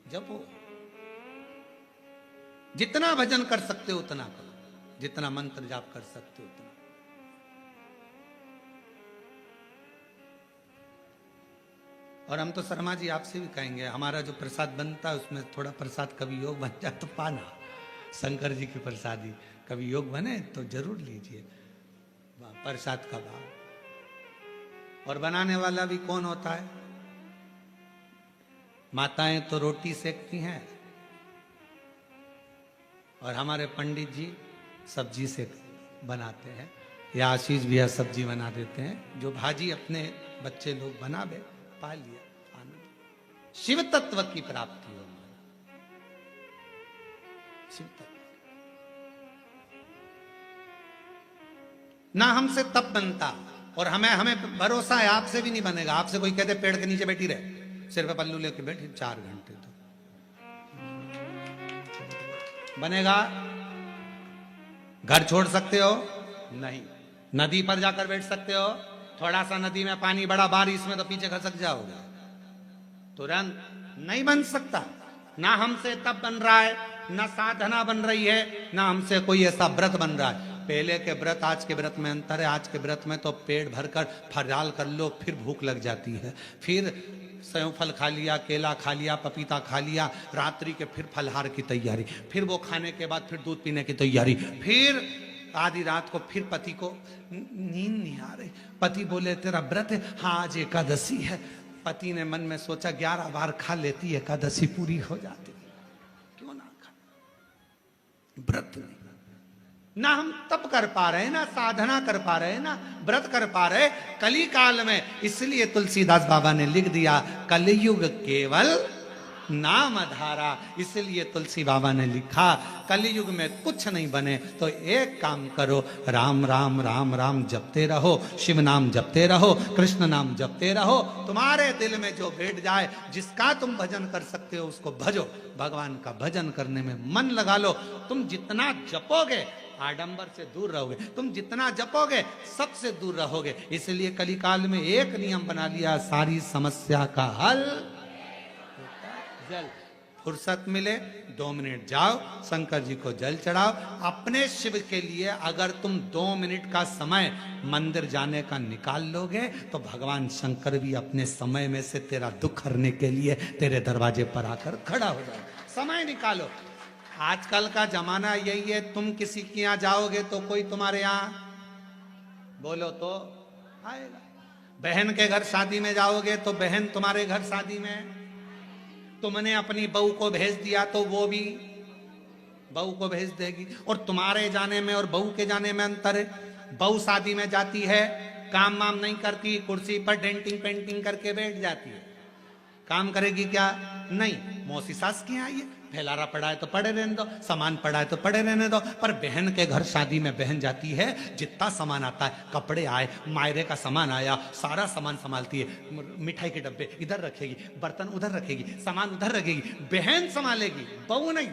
B: जपो। जितना भजन कर सकते हो उतना करो, जितना मंत्र जाप कर सकते हो उतना। और हम तो शर्मा जी आपसे भी कहेंगे, हमारा जो प्रसाद बनता है उसमें थोड़ा प्रसाद कभी योग बन जाए तो पाना, शंकर जी की प्रसादी कभी योग बने तो जरूर लीजिए प्रसाद का भाव। और बनाने वाला भी कौन होता है? माताएं तो रोटी सेकती हैं और हमारे पंडित जी सब्जी से बनाते हैं, या आशीष भैया सब्जी बना देते हैं। जो भाजी अपने बच्चे लोग बनावे, पा लिया आनंद। शिव तत्व की प्राप्ति हो, शिव तत्व। ना हमसे तब बनता, और हमें भरोसा है आपसे भी नहीं बनेगा। आपसे कोई कहते पेड़ के नीचे बैठी रहे, सिर पे पल्लू लेके बैठी 4 घंटे, तो बनेगा? घर छोड़ सकते हो? नहीं। नदी पर जाकर बैठ सकते हो? थोड़ा सा नदी में पानी बड़ा बारिश में तो पीछे खसक जाओगे, तुरंत नहीं बन सकता। ना हमसे तब बन रहा है, ना साधना बन रही है, ना हमसे कोई ऐसा व्रत बन रहा है। पहले के व्रत आज के व्रत में अंतर है। आज के व्रत में तो पेट भरकर फराल कर लो, फिर भूख लग जाती है, फिर सेव फल खा लिया, केला खा लिया, पपीता खा लिया, रात्रि के फिर फलहार की तैयारी, फिर वो खाने के बाद फिर दूध पीने की तैयारी, फिर आधी रात को फिर पति को नींद नहीं आ रही, पति बोले तेरा व्रत है, हाँ आज एकादशी है। पति ने मन में सोचा 11 बार खा लेती, एकादशी पूरी हो जाती, क्यों ना खा। व्रत नहीं, ना हम तप कर पा रहे, ना साधना कर पा रहे, ना व्रत कर पा रहे कली काल में। इसलिए तुलसीदास बाबा ने लिख दिया, कलयुग केवल नाम धारा। इसलिए तुलसी बाबा ने लिखा, कलयुग में कुछ नहीं बने तो एक काम करो, राम राम राम राम जपते रहो, शिव नाम जपते रहो, कृष्ण नाम जपते रहो। तुम्हारे दिल में जो बैठ जाए, जिसका तुम भजन कर सकते हो उसको भजो। भगवान का भजन करने में मन लगा लो। तुम जितना जपोगे आडंबर से दूर रहोगे, तुम जितना जपोगे सबसे दूर रहोगे। इसलिए कलिकाल में एक नियम बना लिया, सारी समस्या का हल जल। फुर्सत मिले 2 मिनट जाओ, शंकर जी को जल चढ़ाओ। अपने शिव के लिए अगर तुम 2 मिनट का समय मंदिर जाने का निकाल लोगे तो भगवान शंकर भी अपने समय में से तेरा दुख हरने के लिए तेरे दरवाजे पर आकर खड़ा हो जाए। समय निकालो। आजकल का जमाना यही है, तुम किसी के यहाँ जाओगे तो कोई तुम्हारे यहाँ बोलो तो आएगा। बहन के घर शादी में जाओगे तो बहन तुम्हारे घर शादी में, तुमने अपनी बहू को भेज दिया तो वो भी बहू को भेज देगी। और तुम्हारे जाने में और बहू के जाने में अंतर है। बहू शादी में जाती है, काम वाम नहीं करती, कुर्सी पर डेंटिंग पेंटिंग करके बैठ जाती है। काम करेगी क्या? नहीं। मौसी सास के यहाँ आई है, फैलारा पड़ा है तो पड़े रहने दो, सामान पड़ा है तो पड़े रहने दो। पर बहन के घर शादी में बहन जाती है, जितना सामान आता है, कपड़े आए, मायरे का सामान आया, सारा सामान संभालती है। मिठाई के डब्बे इधर रखेगी, बर्तन उधर रखेगी, सामान उधर रखेगी, बहन संभालेगी, बहू नहीं।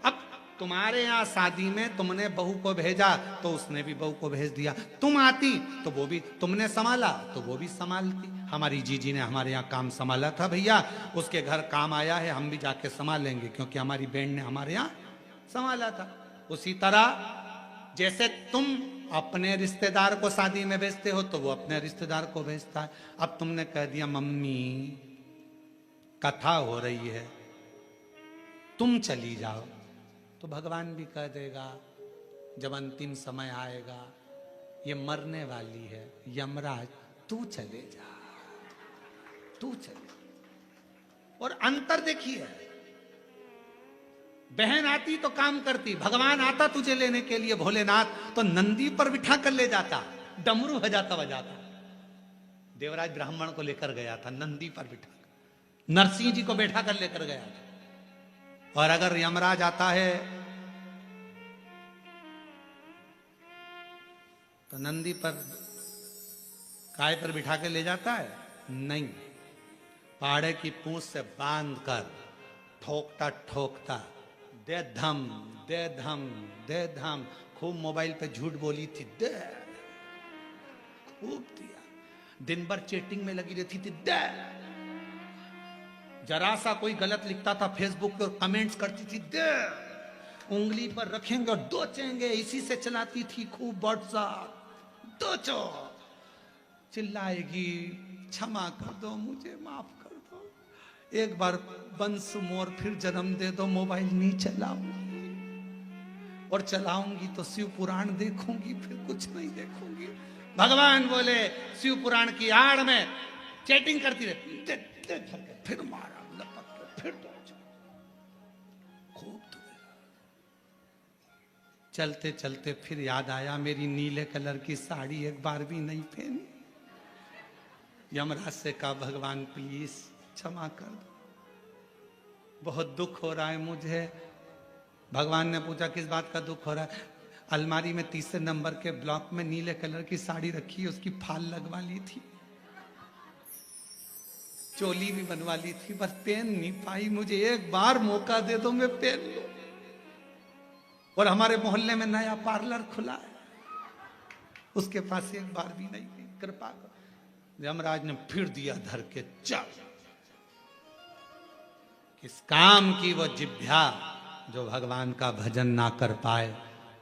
B: अब तुम्हारे यहाँ शादी में तुमने बहू को भेजा तो उसने भी बहू को भेज दिया। तुम आती तो वो भी, तुमने संभाला तो वो भी संभालती। हमारी जीजी ने हमारे यहाँ काम संभाला था भैया, उसके घर काम आया है, हम भी जाके संभालेंगे क्योंकि हमारी बहन ने हमारे यहाँ संभाला था। उसी तरह जैसे तुम अपने रिश्तेदार को शादी में भेजते हो तो वो अपने रिश्तेदार को भेजता है। अब तुमने कह दिया मम्मी कथा हो रही है, तुम चली जाओ, तो भगवान भी कह देगा जब अंतिम समय आएगा, ये मरने वाली है, यमराज तू चले जा, तू चले। और अंतर देखिए, बहन आती तो काम करती, भगवान आता तुझे लेने के लिए भोलेनाथ तो नंदी पर बिठा कर ले जाता, डमरू बजाता बजाता। देवराज ब्राह्मण को लेकर गया था, नंदी पर बिठा, नरसिंह जी को बैठा कर लेकर गया था। और अगर यमराज आता है तो नंदी पर काय पर बिठा के ले जाता है? नहीं, पाड़े की पूंछ से बांध कर ठोकता ठोकता, दे धम दे धम दे धम। खूब मोबाइल पे झूठ बोली थी, दे, खूब दिया। दिन भर चैटिंग में लगी रहती थी, दे। जरा सा कोई गलत लिखता था फेसबुक पे और कमेंट्स करती थी, दे। उंगली पर रखेंगे और दोचेंगे, इसी से चलाती थी खूब व्हाट्सएप, दोचो। चिल्लाएगी, क्षमा कर दो, मुझे माफ कर दो, एक बार वंस मोर फिर जन्म दे दो, मोबाइल नहीं चलाऊंगी, और चलाऊंगी तो शिव पुराण देखूंगी, फिर कुछ नहीं देखूंगी। भगवान बोले शिव पुराण की आड़ में चैटिंग करती रहती, दे, दे, फिर मारा लपक के, फिर दो, खूब धुए। चलते चलते फिर याद आया, मेरी नीले कलर की साड़ी एक बार भी नहीं पहनी। यमराज से कहा, भगवान प्लीज क्षमा कर दो, बहुत दुख हो रहा है मुझे। भगवान ने पूछा, किस बात का दुख हो रहा है? अलमारी में तीसरे नंबर के ब्लॉक में नीले कलर की साड़ी रखी, उसकी फाल लगवा ली थी, चोली भी बनवा ली थी, बस पहन नहीं पाई। मुझे एक बार मौका दे दो, मैं पहन लूं। और हमारे मोहल्ले में नया पार्लर खुला है, उसके पास एक बार भी नहीं गई, कृपा करो। यमराज ने फिर दिया धर के, चल। किस काम की वो जिह्वा जो भगवान का भजन ना कर पाए,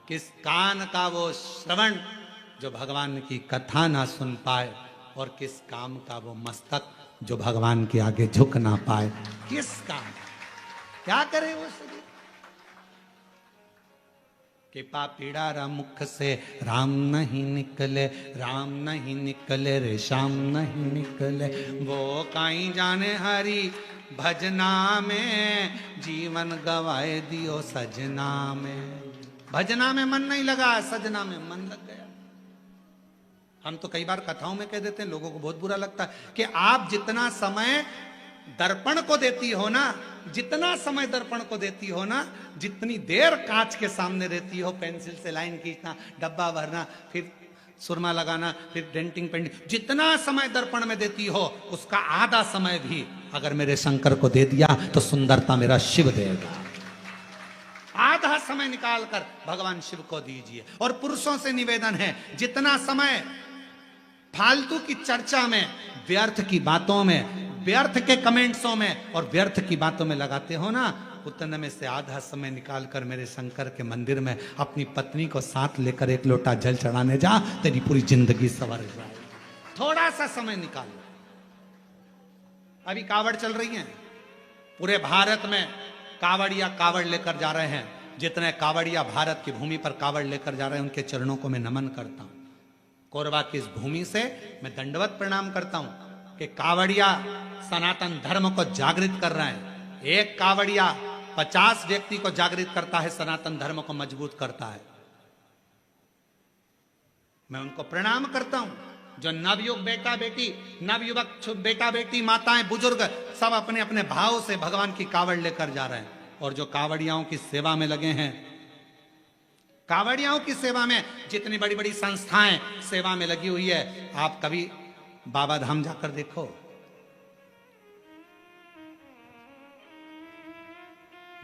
B: किस कान का वो श्रवण जो भगवान की कथा ना सुन पाए, और किस काम का वो मस्तक जो भगवान के आगे झुक ना पाए। किस काम, क्या करे वो शरीर? कृपा पीड़ा मुख से राम नहीं निकले, राम नहीं निकले रे श्याम नहीं निकले। वो काई जाने हरि भजना में, जीवन गवाए दियो सजना में। भजना में मन नहीं लगा, सजना में मन लग गया। हम तो कई बार कथाओं में कह देते हैं, लोगों को बहुत बुरा लगता है कि आप जितना समय दर्पण को देती हो ना, जितना समय दर्पण को देती हो ना, जितनी देर कांच के सामने रहती हो, पेंसिल से लाइन खींचना, डब्बा भरना, फिर सुरमा लगाना, फिर डेंटिंग पेंटिंग, जितना समय दर्पण में देती हो, उसका आधा समय भी अगर मेरे शंकर को दे दिया तो सुंदरता मेरा शिव देगा। आधा समय निकाल कर भगवान शिव को दीजिए। और पुरुषों से निवेदन है, जितना समय फालतू की चर्चा में, व्यर्थ की बातों में, व्यर्थ के कमेंट्सों में और व्यर्थ की बातों में लगाते हो ना, उतने में से आधा समय निकाल कर मेरे शंकर के मंदिर में अपनी पत्नी को साथ लेकर एक लोटा जल चढ़ाने जा, तेरी पूरी जिंदगी संवर जाए। थोड़ा सा समय निकाल। अभी कावड़ चल रही है, पूरे भारत में कावड़िया कावड़ लेकर जा रहे हैं। जितने कावड़िया भारत की भूमि पर कावड़ लेकर जा रहे हैं, उनके चरणों को मैं नमन करता हूं। कोरबा की इस भूमि से मैं दंडवत प्रणाम करता हूं कि कावड़िया सनातन धर्म को जागृत कर रहे हैं। एक कावड़िया 50 व्यक्ति को जागृत करता है, सनातन धर्म को मजबूत करता है। मैं उनको प्रणाम करता हूं, जो नवयुग बेटा बेटी, नवयुवक बेटा बेटी, माताएं, बुजुर्ग सब अपने अपने भाव से भगवान की कावड़ लेकर जा रहे हैं। और जो कावड़ियाओं की सेवा में लगे हैं, कावड़ियाओं की सेवा में जितनी बड़ी बड़ी संस्थाएं सेवा में लगी हुई है, आप कभी बाबा धाम जाकर देखो।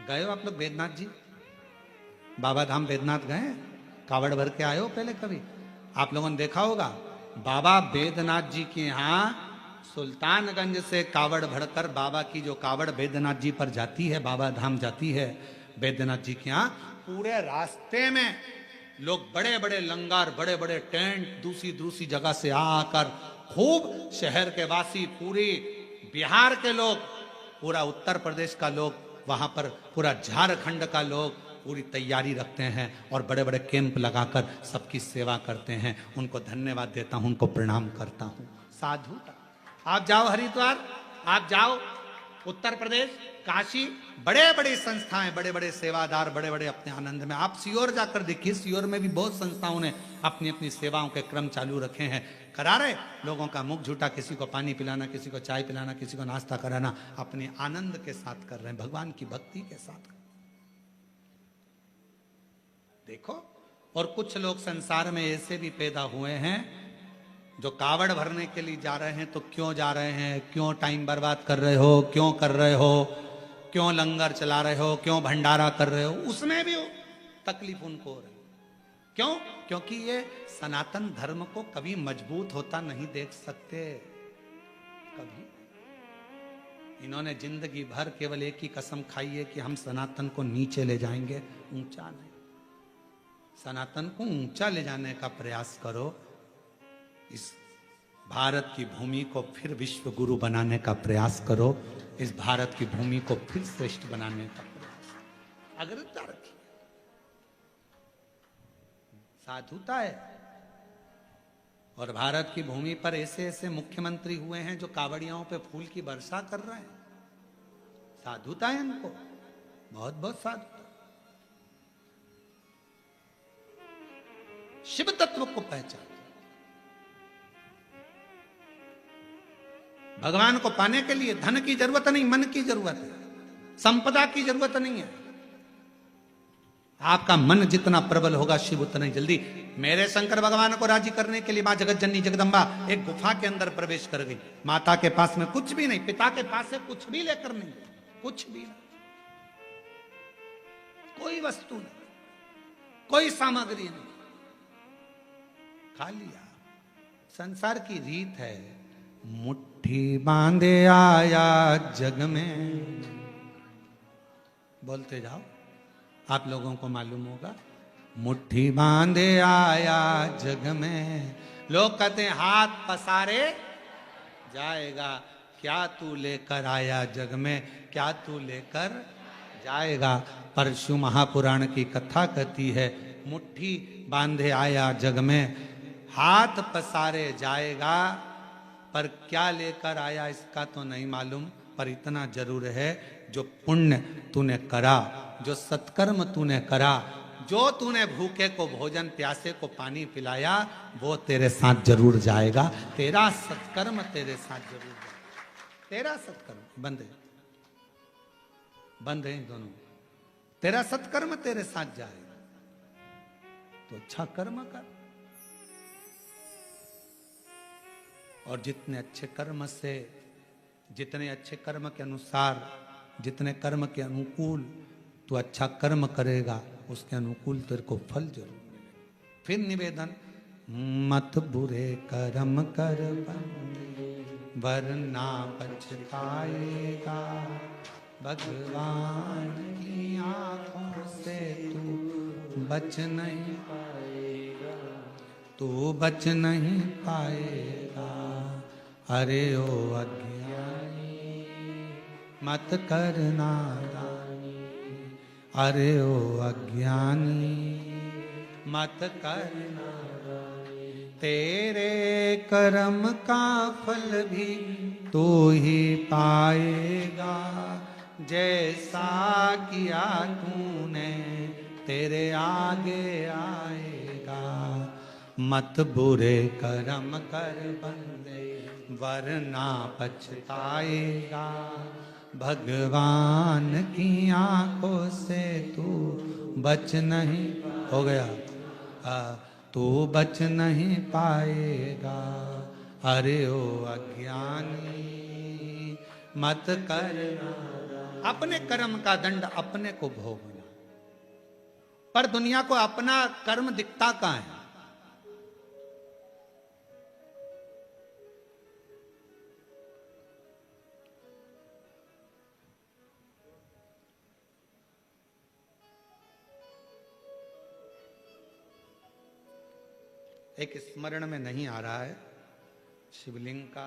B: गए हो आप लोग बैद्यनाथ जी? बाबा धाम बैद्यनाथ गए? कावड़ भर के आए हो पहले कभी? आप लोगों ने देखा होगा, बाबा बैद्यनाथ जी के यहाँ सुल्तानगंज से कावड़ भरकर बाबा की जो कावड़ बैद्यनाथ जी पर जाती है, बाबा धाम जाती है बैद्यनाथ जी के यहाँ, पूरे रास्ते में लोग बड़े बड़े लंगर, बड़े बड़े टेंट दूसरी दूसरी जगह से आकर, खूब शहर के वासी, पूरी बिहार के लोग, पूरा उत्तर प्रदेश का लोग, वहां पर पूरा झारखंड का लोग पूरी तैयारी रखते हैं और बड़े बड़े कैंप लगाकर सबकी सेवा करते हैं। उनको धन्यवाद देता हूं, उनको प्रणाम करता हूं। साधु आप जाओ हरिद्वार, आप जाओ उत्तर प्रदेश, काशी, बड़े बड़े संस्थाएं, बड़े बड़े सेवादार, बड़े बड़े अपने आनंद में। आप सियोर जाकर देखिए, सियोर में भी बहुत संस्थाओं ने अपनी अपनी सेवाओं के क्रम चालू रखे हैं। करा रहे लोगों का मुख झूठा, किसी को पानी पिलाना, किसी को चाय पिलाना, किसी को नाश्ता कराना, अपने आनंद के साथ कर रहे हैं, भगवान की भक्ति के साथ। देखो, और कुछ लोग संसार में ऐसे भी पैदा हुए हैं जो कावड़ भरने के लिए जा रहे हैं, तो क्यों जा रहे हैं, क्यों टाइम बर्बाद कर रहे हो, क्यों कर रहे हो, क्यों लंगर चला रहे हो, क्यों भंडारा कर रहे हो, उसमें भी तकलीफ उनको हो रही। क्यों? क्योंकि ये सनातन धर्म को कभी मजबूत होता नहीं देख सकते, कभी। इन्होंने जिंदगी भर केवल एक ही कसम खाई है कि हम सनातन को नीचे ले जाएंगे, ऊंचा नहीं। सनातन को ऊंचा ले जाने का प्रयास करो, इस भारत की भूमि को फिर विश्व गुरु बनाने का प्रयास करो, इस भारत की भूमि को फिर श्रेष्ठ बनाने का प्रयास अग्रता रखिए। साधुता है। और भारत की भूमि पर ऐसे ऐसे मुख्यमंत्री हुए हैं जो कावड़ियों पे फूल की वर्षा कर रहे हैं। साधुता है इनको, बहुत बहुत साधुता। शिव तत्व को पहचान। भगवान को पाने के लिए धन की जरूरत नहीं, मन की जरूरत है, संपदा की जरूरत नहीं है। आपका मन जितना प्रबल होगा, शिव उतना ही जल्दी। मेरे शंकर भगवान को राजी करने के लिए मां जगत जननी जगदम्बा एक गुफा के अंदर प्रवेश कर गई। माता के पास में कुछ भी नहीं, पिता के पास से कुछ भी लेकर नहीं, कुछ भी नहीं, कोई वस्तु नहीं, कोई सामग्री नहीं, खा लिया। संसार की रीत है, मुट्ठी बांधे आया जग में। बोलते जाओ, आप लोगों को मालूम होगा। मुट्ठी बांधे आया जग में, लोग कहते हैं हाथ पसारे जाएगा। क्या तू लेकर आया जग में, क्या तू लेकर जाएगा। परशु महापुराण की कथा कहती है, मुट्ठी बांधे आया जग में, हाथ पसारे जाएगा, पर क्या लेकर आया इसका तो नहीं मालूम। पर इतना जरूर है, जो पुण्य तूने करा, जो सत्कर्म तूने करा, जो तूने भूखे को भोजन, प्यासे को पानी पिलाया, वो तेरे साथ जरूर जाएगा। तेरा सत्कर्म तेरे साथ जरूर जाएगा। तेरा सत्कर्म बंद है, बंद है दोनों। तेरा सत्कर्म तेरे साथ जाएगा, तो अच्छा कर्म कर। और जितने अच्छे कर्म से, जितने अच्छे कर्म के अनुसार, जितने कर्म के अनुकूल तू अच्छा कर्म करेगा, उसके अनुकूल तेरे को फल जरूर मिलेगा। फिर निवेदन, मत बुरे कर्म कर बंदे, वरना पछताएगा। भगवान की आंखों से तू बच नहीं पाएगा, तू बच नहीं पाएगा। अरे ओ अज्ञानी मत करना दानी, अरे ओ अज्ञानी मत करना दानी। तेरे कर्म का फल भी तू ही पाएगा, जैसा किया तूने तेरे आगे आएगा। मत बुरे कर्म कर बंदे, वरना पछताएगा। भगवान की आंखों से तू बच नहीं, हो गया, तू बच नहीं पाएगा। अरे ओ अज्ञानी मत करना। अपने कर्म का दंड अपने को भोगना, पर दुनिया को अपना कर्म दिखता कहां है। एक स्मरण में नहीं आ रहा है शिवलिंग का।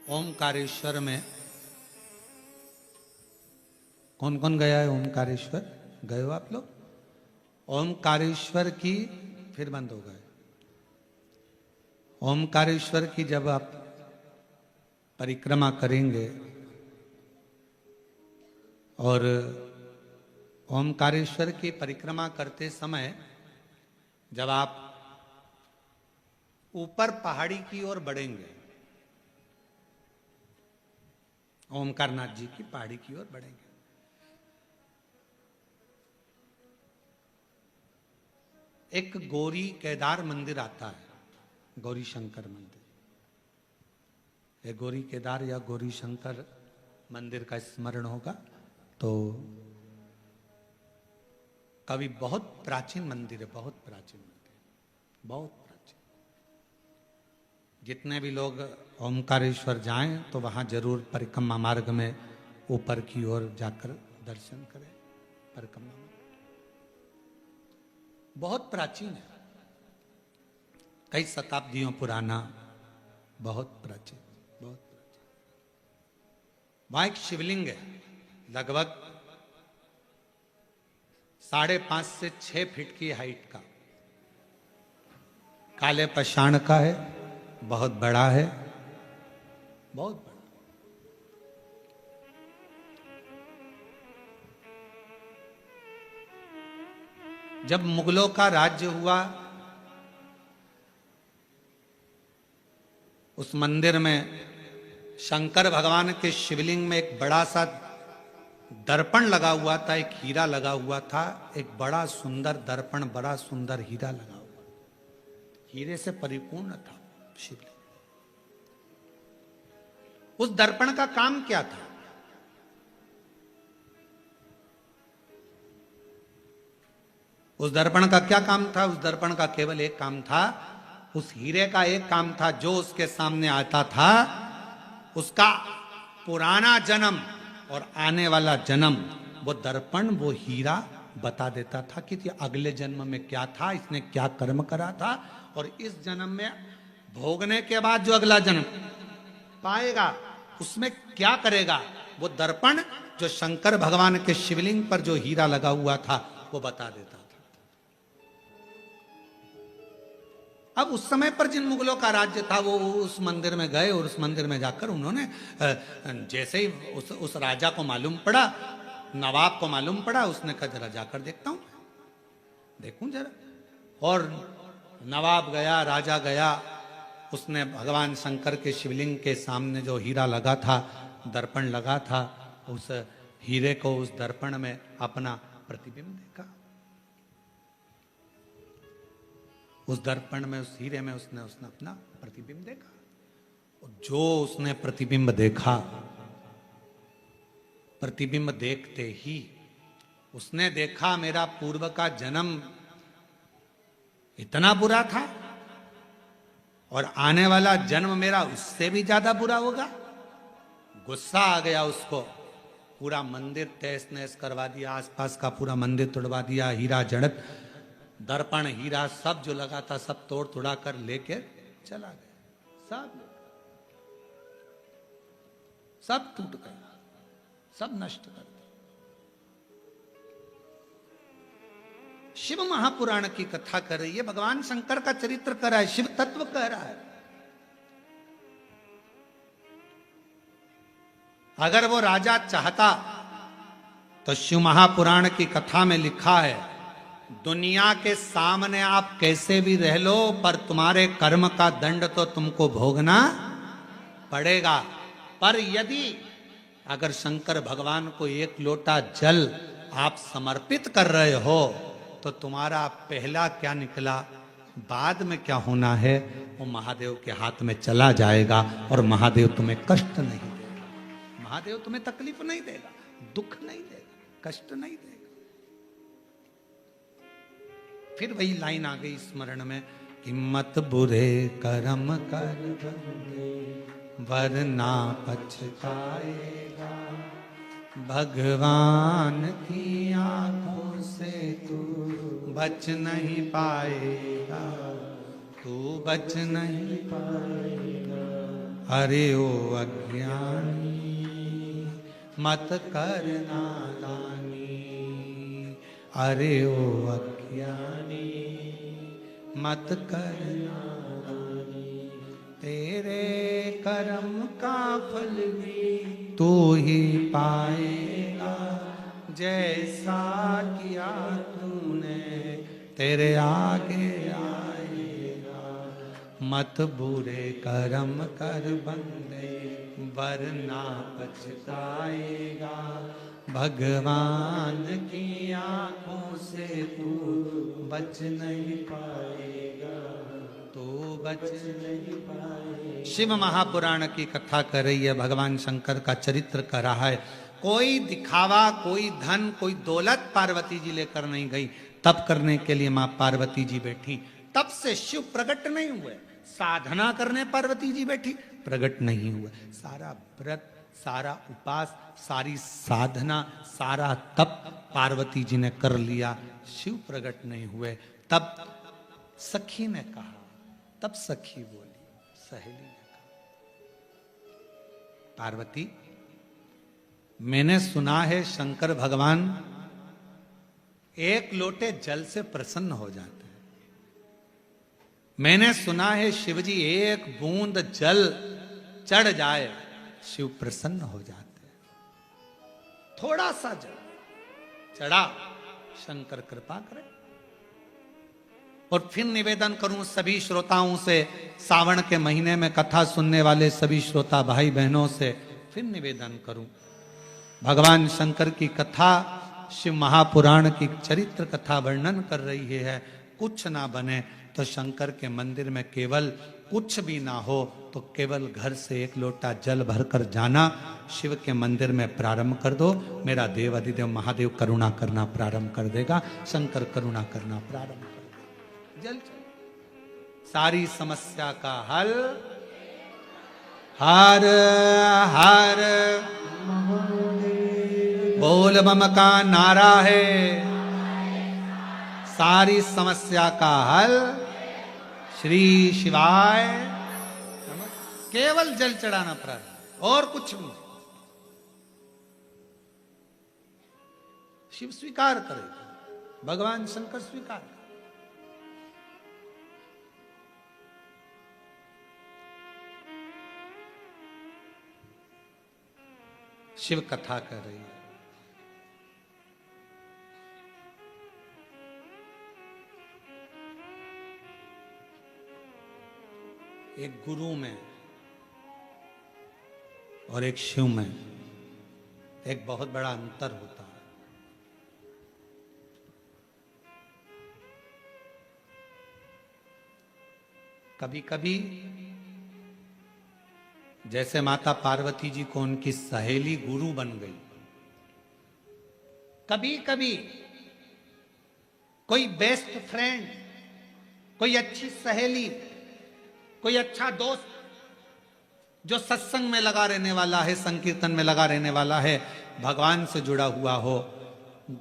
B: ओमकारेश्वर में कौन कौन गया है? ओमकारेश्वर गए हो आप लोग? ओमकारेश्वर की, फिर बंद हो गए। ओमकारेश्वर की जब आप परिक्रमा करेंगे और ओमकारेश्वर की परिक्रमा करते समय जब आप ऊपर पहाड़ी की ओर बढ़ेंगे ओमकारनाथ जी की पहाड़ी की ओर बढ़ेंगे। एक गौरी केदार मंदिर आता है, गौरी शंकर मंदिर। ये गौरी केदार या गौरी शंकर मंदिर का स्मरण होगा तो कभी बहुत प्राचीन मंदिर है, बहुत प्राचीन मंदिर, बहुत प्राचीन। जितने भी लोग ओमकारेश्वर जाएं तो वहां जरूर परिक्रमा मार्ग में ऊपर की ओर जाकर दर्शन करें। परिक्रमा मार्ग बहुत प्राचीन है, कई शताब्दियों पुराना, बहुत प्राचीन, बहुत प्राचीन। वहां एक शिवलिंग है, लगभग 5.5 से 6 फीट की हाइट का, काले पशाण का है, बहुत बड़ा है, बहुत बड़ा। जब मुगलों का राज्य हुआ, उस मंदिर में शंकर भगवान के शिवलिंग में एक बड़ा सा दर्पण लगा हुआ था, एक हीरा लगा हुआ था, एक बड़ा सुंदर दर्पण, बड़ा सुंदर हीरा लगा हुआ, हीरे से परिपूर्ण था शिवलिंग। उस दर्पण का काम क्या था? उस दर्पण का क्या काम था? उस दर्पण का केवल एक काम था, उस हीरे का एक काम था, जो उसके सामने आता था उसका पुराना जन्म और आने वाला जन्म वो दर्पण, वो हीरा बता देता था कि अगले जन्म में क्या था, इसने क्या कर्म करा था, और इस जन्म में भोगने के बाद जो अगला जन्म पाएगा उसमें क्या करेगा। वो दर्पण जो शंकर भगवान के शिवलिंग पर जो हीरा लगा हुआ था वो बता देता था। अब उस समय पर जिन मुगलों का राज्य था वो उस मंदिर में गए और उस मंदिर में जाकर उन्होंने जैसे ही उस राजा को मालूम पड़ा, नवाब को मालूम पड़ा, उसने कहा जरा जाकर देखता हूं, देखूं जरा। और नवाब गया, राजा गया, उसने भगवान शंकर के शिवलिंग के सामने जो हीरा लगा था, दर्पण लगा था, उस हीरे को, उस दर्पण में अपना प्रतिबिंब देखा। उस दर्पण में, उस हीरे में उसने अपना प्रतिबिंब देखा। और जो उसने प्रतिबिंब देखा, प्रतिबिंब देखते ही उसने देखा मेरा पूर्व का जन्म इतना बुरा था और आने वाला जन्म मेरा उससे भी ज्यादा बुरा होगा। गुस्सा आ गया उसको, पूरा मंदिर तहस नहस करवा दिया, आसपास का पूरा मंदिर तोड़वा दिया, हीरा जड़त, दर्पण, हीरा सब जो लगा था सब तोड़ तोड़ा कर लेके चला गया। सब टूट गया, सब नष्ट कर दिया। शिव महापुराण की कथा कर रही है, भगवान शंकर का चरित्र कर रहा है, शिव तत्व कह रहा है। अगर वो राजा चाहता तो शिव महापुराण की कथा में लिखा है, दुनिया के सामने आप कैसे भी रह लो पर तुम्हारे कर्म का दंड तो तुमको भोगना पड़ेगा। पर यदि अगर शंकर भगवान को एक लोटा जल आप समर्पित कर रहे हो तो तुम्हारा पहला क्या निकला, बाद में क्या होना है, वो महादेव के हाथ में चला जाएगा और महादेव तुम्हें कष्ट नहीं देगा, महादेव तुम्हें तकलीफ नहीं देगा, दुख नहीं देगा, कष्ट नहीं देगा। फिर वही लाइन आ गई स्मरण में कि मत बुरे कर्म कर बंदे वरना पछताएगा, भगवान की आंखों से तू बच नहीं पाएगा, तू बच नहीं पाएगा। अरे ओ अज्ञानी मत कर नादानी, अरे ओ अज्ञानी मत कर नादानी, तेरे कर्म का फल भी तू ही पाएगा, जैसा किया तूने तेरे आगे आएगा, मत बुरे कर्म कर बंदे वरना पछताएगा। भगवान की आंखों से तू बच नहीं पाएगा, तू बच नहीं पाएगा। शिव महापुराण की कथा कर रही है, भगवान शंकर का चरित्र कर रहा है। कोई दिखावा, कोई धन, कोई दौलत पार्वती जी लेकर नहीं गई। तप करने के लिए मां पार्वती जी बैठी, तब से शिव प्रकट नहीं हुए। साधना करने पार्वती जी बैठी, प्रकट नहीं हुए। सारा व्रत, सारा उपास, सारी साधना, सारा तप पार्वती जी ने कर लिया, शिव प्रकट नहीं हुए। तब सखी ने कहा, तब सखी बोली, सहेली ने कहा, पार्वती मैंने सुना है शंकर भगवान एक लोटे जल से प्रसन्न हो जाते हैं। मैंने सुना है शिवजी एक बूंद जल चढ़ जाए शिव प्रसन्न हो जाते हैं। थोड़ा सा जल चढ़ा, शंकर कृपा करे। और फिर निवेदन करूं सभी श्रोताओं से, सावन के महीने में कथा सुनने वाले सभी श्रोता भाई बहनों से फिर निवेदन करूं, भगवान शंकर की कथा, शिव महापुराण की चरित्र कथा वर्णन कर रही है। कुछ ना बने तो शंकर के मंदिर में केवल कुछ भी ना हो तो केवल घर से एक लोटा जल भरकर जाना, शिव के मंदिर में प्रारंभ कर दो। मेरा देव अधिदेव महादेव करुणा करना प्रारंभ कर देगा, शंकर करुणा करना प्रारंभ कर देगा। जल चल, सारी समस्या का हल हर हर बोल बम का नारा है, सारी समस्या का हल श्री शिवाय। केवल जल चढ़ाना प्रारंभ, और कुछ नहीं। शिव स्वीकार करेगा, भगवान शंकर स्वीकार करेगा। शिव कथा कर रही है। एक गुरु में और एक शिव में एक बहुत बड़ा अंतर होता है। कभी कभी जैसे माता पार्वती जी को उनकी सहेली गुरु बन गई, कभी कभी कोई बेस्ट फ्रेंड, कोई अच्छी सहेली, कोई अच्छा दोस्त जो सत्संग में लगा रहने वाला है, संकीर्तन में लगा रहने वाला है, भगवान से जुड़ा हुआ हो,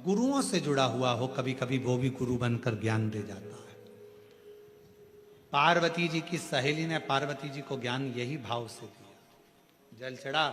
B: गुरुओं से जुड़ा हुआ हो, कभी कभी वो भी गुरु बनकर ज्ञान दे जाता है। पार्वती जी की सहेली ने पार्वती जी को ज्ञान यही भाव से दिया। जल चढ़ा,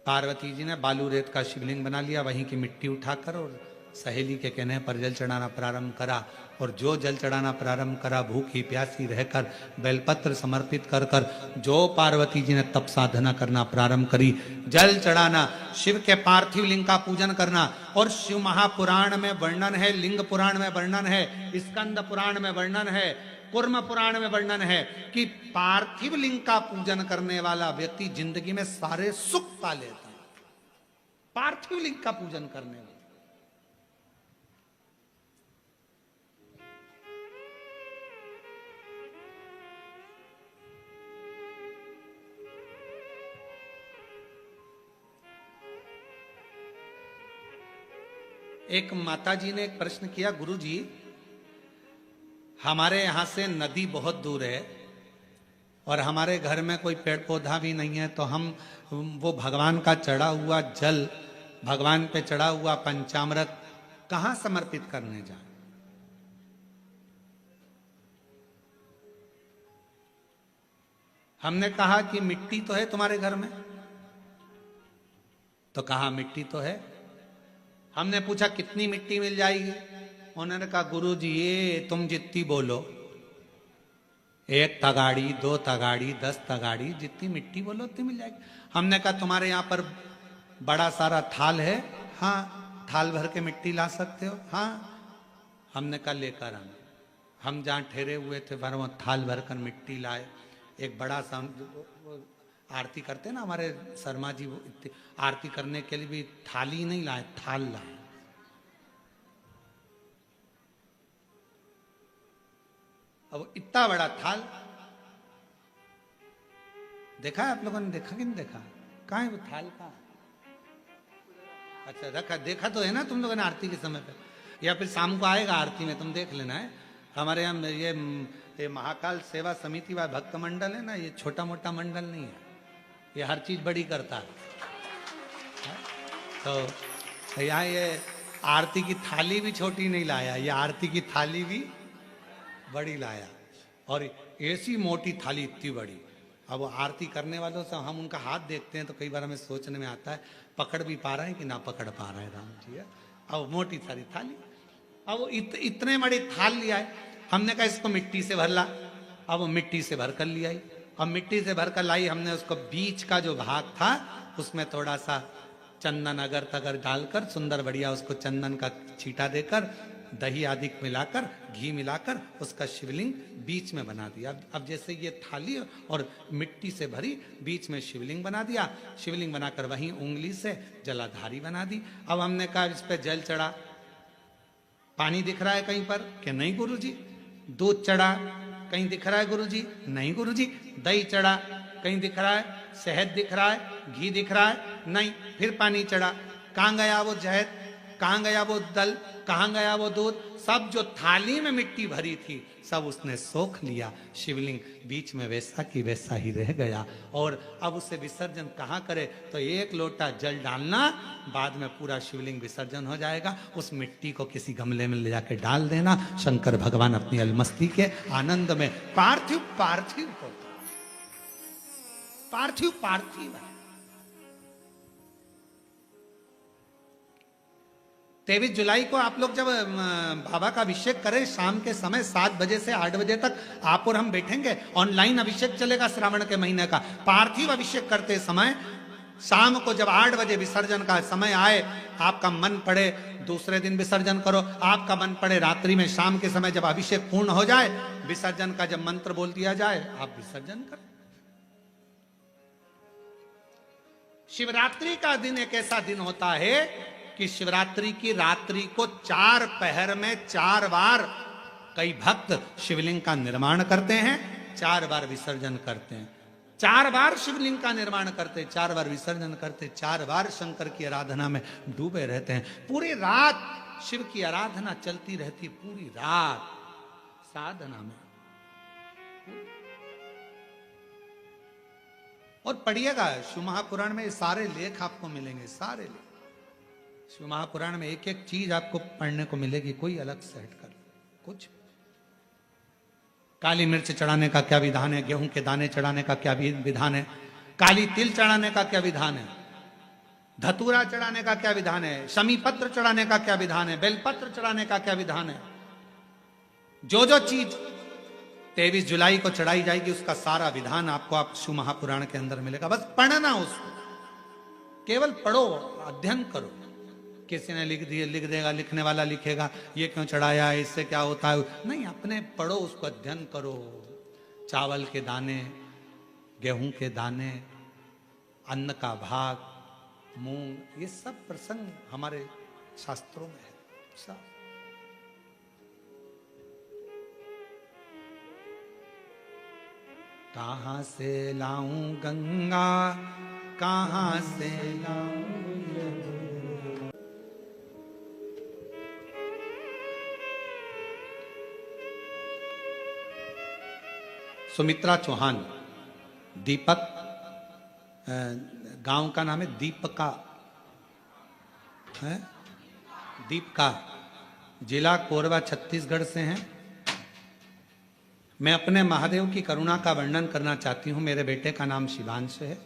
B: पार्वती जी ने बालू रेत का शिवलिंग बना लिया, वहीं की मिट्टी उठाकर और सहेली के कहने पर जल चढ़ाना प्रारंभ करा। और जो जल चढ़ाना प्रारंभ करा, भूखी प्यासी रहकर बेलपत्र समर्पित कर कर जो पार्वती जी ने तप साधना करना प्रारंभ करी, जल चढ़ाना, शिव के पार्थिव लिंग का पूजन करना। और शिव महापुराण में वर्णन है, लिंग पुराण में वर्णन है, स्कंद पुराण में वर्णन है, कूर्म पुराण में वर्णन है कि पार्थिव लिंग का पूजन करने वाला व्यक्ति जिंदगी में सारे सुख पा लेता है। पार्थिव लिंग का पूजन करने वाला। एक माता जी ने एक प्रश्न किया, गुरु जी हमारे यहां से नदी बहुत दूर है और हमारे घर में कोई पेड़ पौधा भी नहीं है, तो हम वो भगवान का चढ़ा हुआ जल, भगवान पे चढ़ा हुआ पंचामृत कहां समर्पित करने जाए? हमने कहा कि मिट्टी तो है तुम्हारे घर में, तो कहा मिट्टी तो है। हमने पूछा कितनी मिट्टी मिल जाएगी? उन्होंने कहा गुरु जी ये तुम जितनी बोलो, 1 तगाड़ी 2 तगाड़ी 10 तगाड़ी, जितनी मिट्टी बोलो उतनी मिल जाएगी। हमने कहा तुम्हारे यहाँ पर बड़ा सारा थाल है? हाँ। थाल भर के मिट्टी ला सकते हो? हाँ। हमने कहा लेकर आना। हम जहाँ ठहरे हुए थे भर वो थाल भरकर मिट्टी लाए, एक बड़ा सा वो आरती करते ना हमारे शर्मा जी, वो आरती करने के लिए भी थाली नहीं लाए, थाल लाए। अब इतना बड़ा थाल देखा है आप लोगों ने, देखा कि नहीं देखा? कहाँ है वो थाल का? अच्छा रखा, देखा तो है ना तुम लोगों ने आरती के समय पे, या फिर शाम को आएगा आरती में, तुम देख लेना है। हमारे यहाँ ये महाकाल सेवा समिति व भक्त मंडल है ना, ये छोटा मोटा मंडल नहीं है, ये हर चीज बड़ी करता है। तो यहाँ ये आरती की थाली भी छोटी नहीं लाया, ये आरती की थाली भी बड़ी लाया, और ऐसी मोटी थाली इतनी बड़ी। अब वो आरती करने वालों से हम उनका हाथ देखते हैं तो कई बार हमें सोचने में आता है पकड़ भी पा रहे हैं कि ना पकड़ पा रहे हैं राम जी। अब मोटी सारी थाली, अब वो इतने बड़ी थाल लिया है, हमने कहा इसको मिट्टी से भर ला। अब वो मिट्टी से भर कर लिया, अब मिट्टी से भर कर लाई, हमने उसको बीच का जो भाग था उसमें थोड़ा सा चंदन अगर तगर डालकर सुंदर बढ़िया उसको चंदन का छींटा देकर दही आदि मिलाकर घी मिलाकर उसका शिवलिंग बीच में बना दिया। अब जैसे ये थाली और मिट्टी से भरी बीच में शिवलिंग बना दिया, शिवलिंग बनाकर वहीं उंगली से जलाधारी बना दी। अब हमने कहा इस पे जल चढ़ा, पानी दिख रहा है कहीं पर कि नहीं गुरुजी? दूध चढ़ा, कहीं दिख रहा है गुरुजी? नहीं गुरुजी। दही चढ़ा, कहीं दिख रहा है? शहद दिख रहा है? घी दिख रहा है? नहीं। फिर पानी चढ़ा, कहाँ गया वो शहद, कहाँ गया वो दल, कहाँ गया वो दूध? सब जो थाली में मिट्टी भरी थी सब उसने सोख लिया, शिवलिंग बीच में वैसा की वैसा ही रह गया। और अब उसे विसर्जन कहाँ करे? तो एक लोटा जल डालना, बाद में पूरा शिवलिंग विसर्जन हो जाएगा। उस मिट्टी को किसी गमले में ले जाके डाल देना। शंकर भगवान अपनी अलमस्ती के आनंद में पार्थिव पार्थिव होता, पार्थिव पार्थिव है। 23 जुलाई को आप लोग जब बाबा का अभिषेक करें, शाम के समय 7 बजे से 8 बजे तक आप और हम बैठेंगे, ऑनलाइन अभिषेक चलेगा श्रावण के महीने का। पार्थिव अभिषेक करते समय शाम को जब 8 बजे विसर्जन का समय आए, आपका मन पड़े दूसरे दिन विसर्जन करो, आपका मन पड़े रात्रि में, शाम के समय जब अभिषेक पूर्ण हो जाए, विसर्जन का जब मंत्र बोल दिया जाए, आप विसर्जन करें। शिवरात्रि का दिन एक ऐसा दिन होता है कि शिवरात्रि की रात्रि को 4 पहर में 4 बार कई भक्त शिवलिंग का निर्माण करते हैं, 4 बार विसर्जन करते हैं। 4 बार शिवलिंग का निर्माण करते, 4 बार विसर्जन करते, 4 बार शंकर की आराधना में डूबे रहते हैं। पूरी रात शिव की आराधना चलती रहती, पूरी रात साधना में। और पढ़िएगा शिव महापुराण में सारे लेख आपको मिलेंगे, सारे लेख शिव महापुराण में एक एक चीज आपको पढ़ने को मिलेगी, कोई अलग से हटकर कुछ। काली मिर्च चढ़ाने का क्या विधान है, गेहूं के दाने चढ़ाने का क्या विधान है, काली तिल चढ़ाने का क्या विधान है, धतूरा चढ़ाने का क्या विधान है, शमी पत्र चढ़ाने का क्या विधान है, बेलपत्र चढ़ाने का क्या विधान है। जो जो चीज 23 जुलाई को चढ़ाई जाएगी उसका सारा विधान आपको आप शिव महापुराण के अंदर मिलेगा। बस पढ़ना उसको, केवल पढ़ो, अध्ययन करो। किसी ने लिख दिए, लिख देगा, लिखने वाला लिखेगा ये क्यों चढ़ाया है, इससे क्या होता है, नहीं, अपने पढ़ो, उसको अध्ययन करो। चावल के दाने, गेहूं के दाने, अन्न का भाग, मूंग, ये सब प्रसंग हमारे शास्त्रों में है सब। कहां से लाऊं गंगा, कहां से लाऊं सुमित्रा चौहान, दीपक, गांव का नाम है दीपका, है दीपका, जिला कोरबा छत्तीसगढ़ से हैं। मैं अपने महादेव की करुणा का वर्णन करना चाहती हूं। मेरे बेटे का नाम शिवांश है,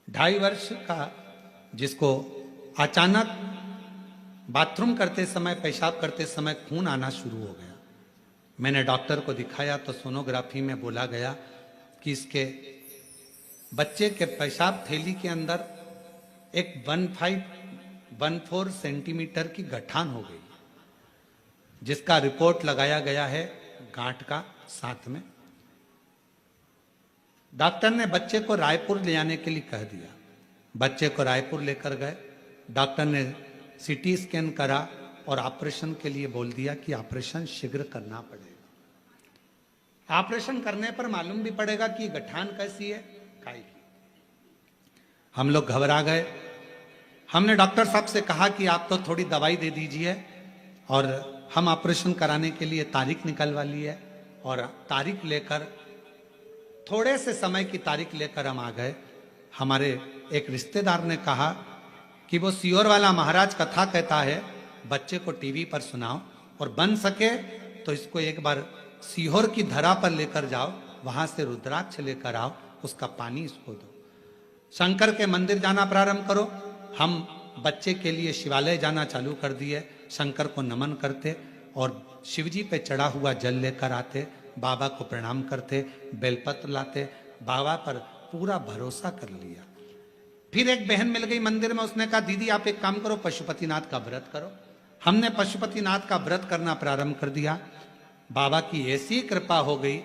B: 2.5 वर्ष का, जिसको अचानक बाथरूम करते समय, पेशाब करते समय खून आना शुरू हो गया। मैंने डॉक्टर को दिखाया तो सोनोग्राफी में बोला गया कि इसके बच्चे के पेशाब थैली के अंदर एक 15-14 सेंटीमीटर की गठान हो गई। जिसका रिपोर्ट लगाया गया है गांठ का साथ में। डॉक्टर ने बच्चे को रायपुर ले जाने के लिए कह दिया। बच्चे को रायपुर लेकर गए। डॉक्टर ने सीटी स्कैन करा और ऑपरेशन के लिए बोल दिया कि ऑपरेशन शीघ्र करना पड़ेगा। ऑपरेशन करने पर मालूम भी पड़ेगा कि गठान कैसी है, काय की। हम लोग घबरा गए। हमने डॉक्टर साहब से कहा कि आप तो थोड़ी दवाई दे दीजिए, और हम ऑपरेशन कराने के लिए तारीख निकलवा ली है। और तारीख लेकर, थोड़े से समय की तारीख लेकर हम आ गए। हमारे एक रिश्तेदार ने कहा कि वो सीहोर वाला महाराज कथा कहता है, बच्चे को टीवी पर सुनाओ, और बन सके तो इसको एक बार सीहोर की धरा पर लेकर जाओ, वहां से रुद्राक्ष लेकर आओ, उसका पानी इसको दो, शंकर के मंदिर जाना प्रारंभ करो। हम बच्चे के लिए शिवालय जाना चालू कर दिए, शंकर को नमन करते और शिवजी पे चढ़ा हुआ जल लेकर आते, बाबा को प्रणाम करते, बेलपत्र लाते, बाबा पर पूरा भरोसा कर लिया। फिर एक बहन मिल गई मंदिर में, उसने कहा दीदी आप एक काम करो, पशुपतिनाथ का व्रत करो। हमने पशुपतिनाथ का व्रत करना प्रारंभ कर दिया। बाबा की ऐसी कृपा हो गई,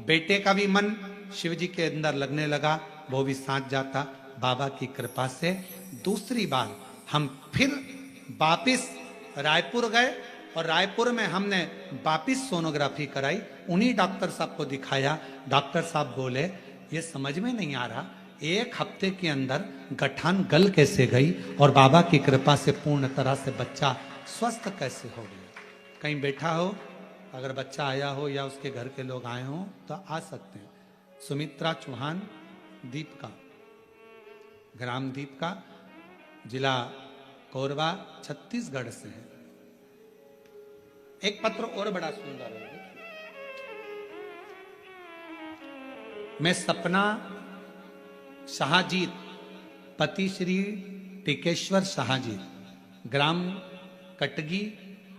B: बेटे का भी मन शिव जी के अंदर लगने लगा, वो भी साथ जाता। बाबा की कृपा से दूसरी बार हम फिर वापिस रायपुर गए, और रायपुर में हमने वापिस सोनोग्राफी कराई। उन्हीं डॉक्टर साहब को दिखाया। डॉक्टर साहब बोले ये समझ में नहीं आ रहा, एक हफ्ते के अंदर गठान गल कैसे गई और बाबा की कृपा से पूर्ण तरह से बच्चा स्वस्थ कैसे हो गया। कहीं बैठा हो, अगर बच्चा आया हो या उसके घर के लोग आए हों तो आ सकते हैं। सुमित्रा चौहान दीपका, ग्राम दीपका, जिला कोरबा, छत्तीसगढ़ से है। एक पत्र और बड़ा सुंदर है। मैं सपना शाहजीत, पति श्री टिकेश्वर शाहजीत, ग्राम कटगी,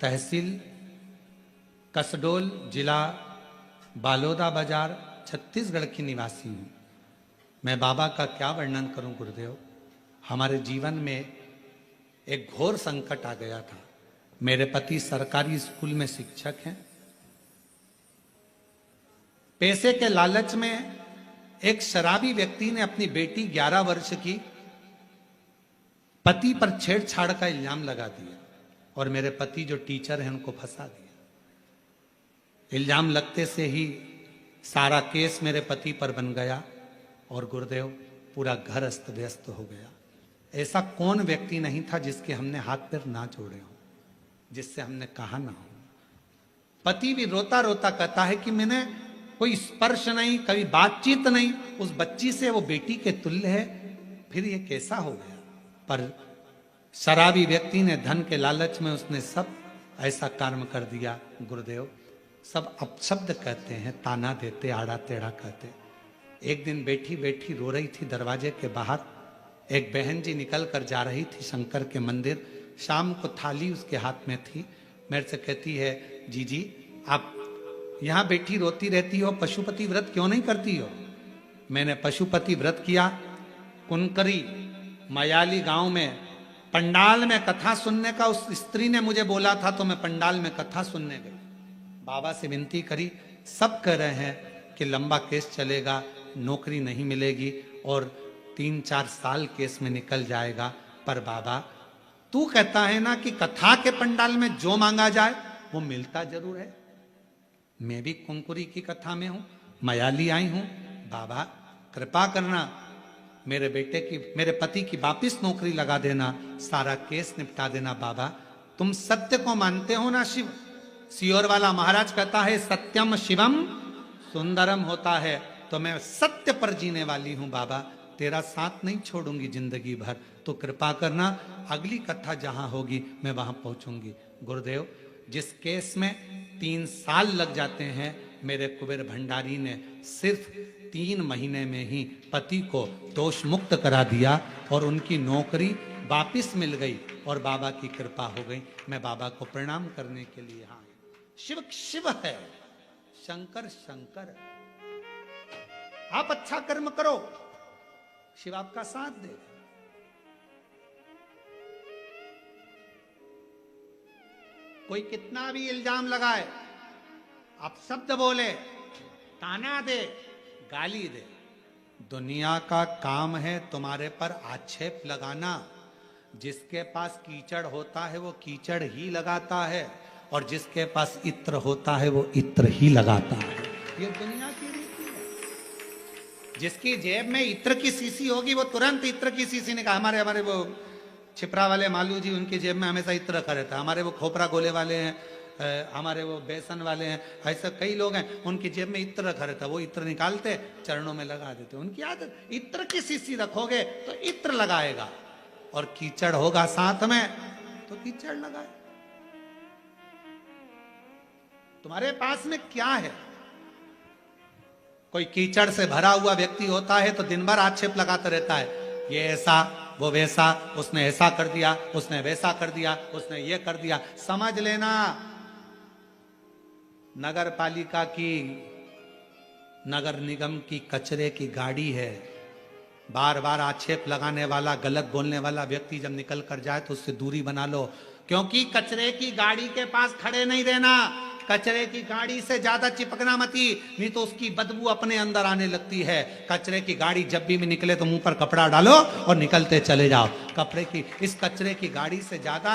B: तहसील कसडोल, जिला बालोदा बाजार, छत्तीसगढ़ की निवासी हूँ। मैं बाबा का क्या वर्णन करूं गुरुदेव। हमारे जीवन में एक घोर संकट आ गया था। मेरे पति सरकारी स्कूल में शिक्षक हैं। पैसे के लालच में एक शराबी व्यक्ति ने अपनी बेटी 11 वर्ष की पति पर छेड़छाड़ का इल्जाम लगा दिया, और मेरे पति जो टीचर हैं उनको फंसा दिया। इल्जाम लगते से ही सारा केस मेरे पति पर बन गया, और गुरुदेव पूरा घर अस्त व्यस्त हो गया। ऐसा कौन व्यक्ति नहीं था जिसके हमने हाथ पैर ना जोड़े हो, जिससे हमने कहा ना हो। पति भी रोता रोता कहता है कि मैंने कोई स्पर्श नहीं, कभी बातचीत नहीं, उस बच्ची से वो बेटी के तुल्य है, फिर ये कैसा हो गया। पर शराबी व्यक्ति ने धन के लालच में उसने सब ऐसा कर्म कर दिया। गुरुदेव सब अपशब्द कहते हैं, ताना देते, आड़ा टेढ़ा कहते। एक दिन बैठी बैठी रो रही थी दरवाजे के बाहर। एक बहन जी निकल कर जा रही थी शंकर के मंदिर। शाम को थाली उसके हाथ में थी। मेरे से कहती है जी आप यहाँ बैठी रोती रहती हो, पशुपति व्रत क्यों नहीं करती हो। मैंने पशुपति व्रत किया। कुनकरी मयाली गांव में पंडाल में कथा सुनने का उस स्त्री ने मुझे बोला था, तो मैं पंडाल में कथा सुनने गई। बाबा से विनती करी। सब कह रहे हैं कि लंबा केस चलेगा, नौकरी नहीं मिलेगी और 3-4 साल केस में निकल जाएगा। पर बाबा तू कहता है ना कि कथा के पंडाल में जो मांगा जाए वो मिलता जरूर है। मैं भी कुंकुरी की कथा में हूं, मयाली आई हूं। बाबा कृपा करना, मेरे बेटे की, मेरे पति की वापिस नौकरी लगा देना, सारा केस निपटा देना। बाबा तुम सत्य को मानते हो ना शिव। सीहोर वाला महाराज कहता है सत्यम शिवम सुंदरम होता है, तो मैं सत्य पर जीने वाली हूं। बाबा तेरा साथ नहीं छोड़ूंगी जिंदगी भर, तो कृपा करना अगली कथा जहां होगी मैं वहां पहुंचूंगी। गुरुदेव जिस केस में 3 साल लग जाते हैं, मेरे कुबेर भंडारी ने सिर्फ 3 महीने में ही पति को दोष मुक्त करा दिया और उनकी नौकरी वापिस मिल गई और बाबा की कृपा हो गई। मैं बाबा को प्रणाम करने के लिए यहाँ शिव शिव है, शंकर शंकर। आप अच्छा कर्म करो, शिव आपका साथ दे। कोई कितना भी इल्जाम लगाए, अपशब्द बोले, ताना दे, गाली दे, दुनिया का काम है तुम्हारे पर आक्षेप लगाना। जिसके पास कीचड़ होता है वो कीचड़ ही लगाता है, और जिसके पास इत्र होता है वो इत्र ही लगाता है। ये दुनिया की रीति है। जिसकी जेब में इत्र की शीशी होगी वो तुरंत इत्र की शीशी निकाल। हमारे वो छिपरा वाले मालू जी, उनकी जेब में हमेशा इत्र रखा रहता है। हमारे वो खोपरा गोले वाले हैं, हमारे वो बेसन वाले हैं, ऐसे कई लोग हैं, उनकी जेब में इत्र रखा रहता है। वो इत्र निकालते चरणों में लगा देते। उनकी आदत, इत्र की शीशी रखोगे तो इत्र लगाएगा, और कीचड़ होगा साथ में तो कीचड़ लगाए। तुम्हारे पास में क्या है? कोई कीचड़ से भरा हुआ व्यक्ति होता है तो दिन भर आक्षेप लगाता रहता है, ये ऐसा, वो वैसा, उसने ऐसा कर दिया, उसने वैसा कर दिया, उसने ये कर दिया। समझ लेना, नगर पालिका की, नगर निगम की कचरे की गाड़ी है। बार बार आक्षेप लगाने वाला, गलत बोलने वाला व्यक्ति जब निकल कर जाए तो उससे दूरी बना लो, क्योंकि कचरे की गाड़ी के पास खड़े नहीं रहना। कचरे की गाड़ी से ज्यादा चिपकना मती, नहीं तो उसकी बदबू अपने अंदर आने लगती है। कचरे की गाड़ी जब भी निकले तो मुंह पर कपड़ा डालो और निकलते चले जाओ। इस कचरे की गाड़ी से ज्यादा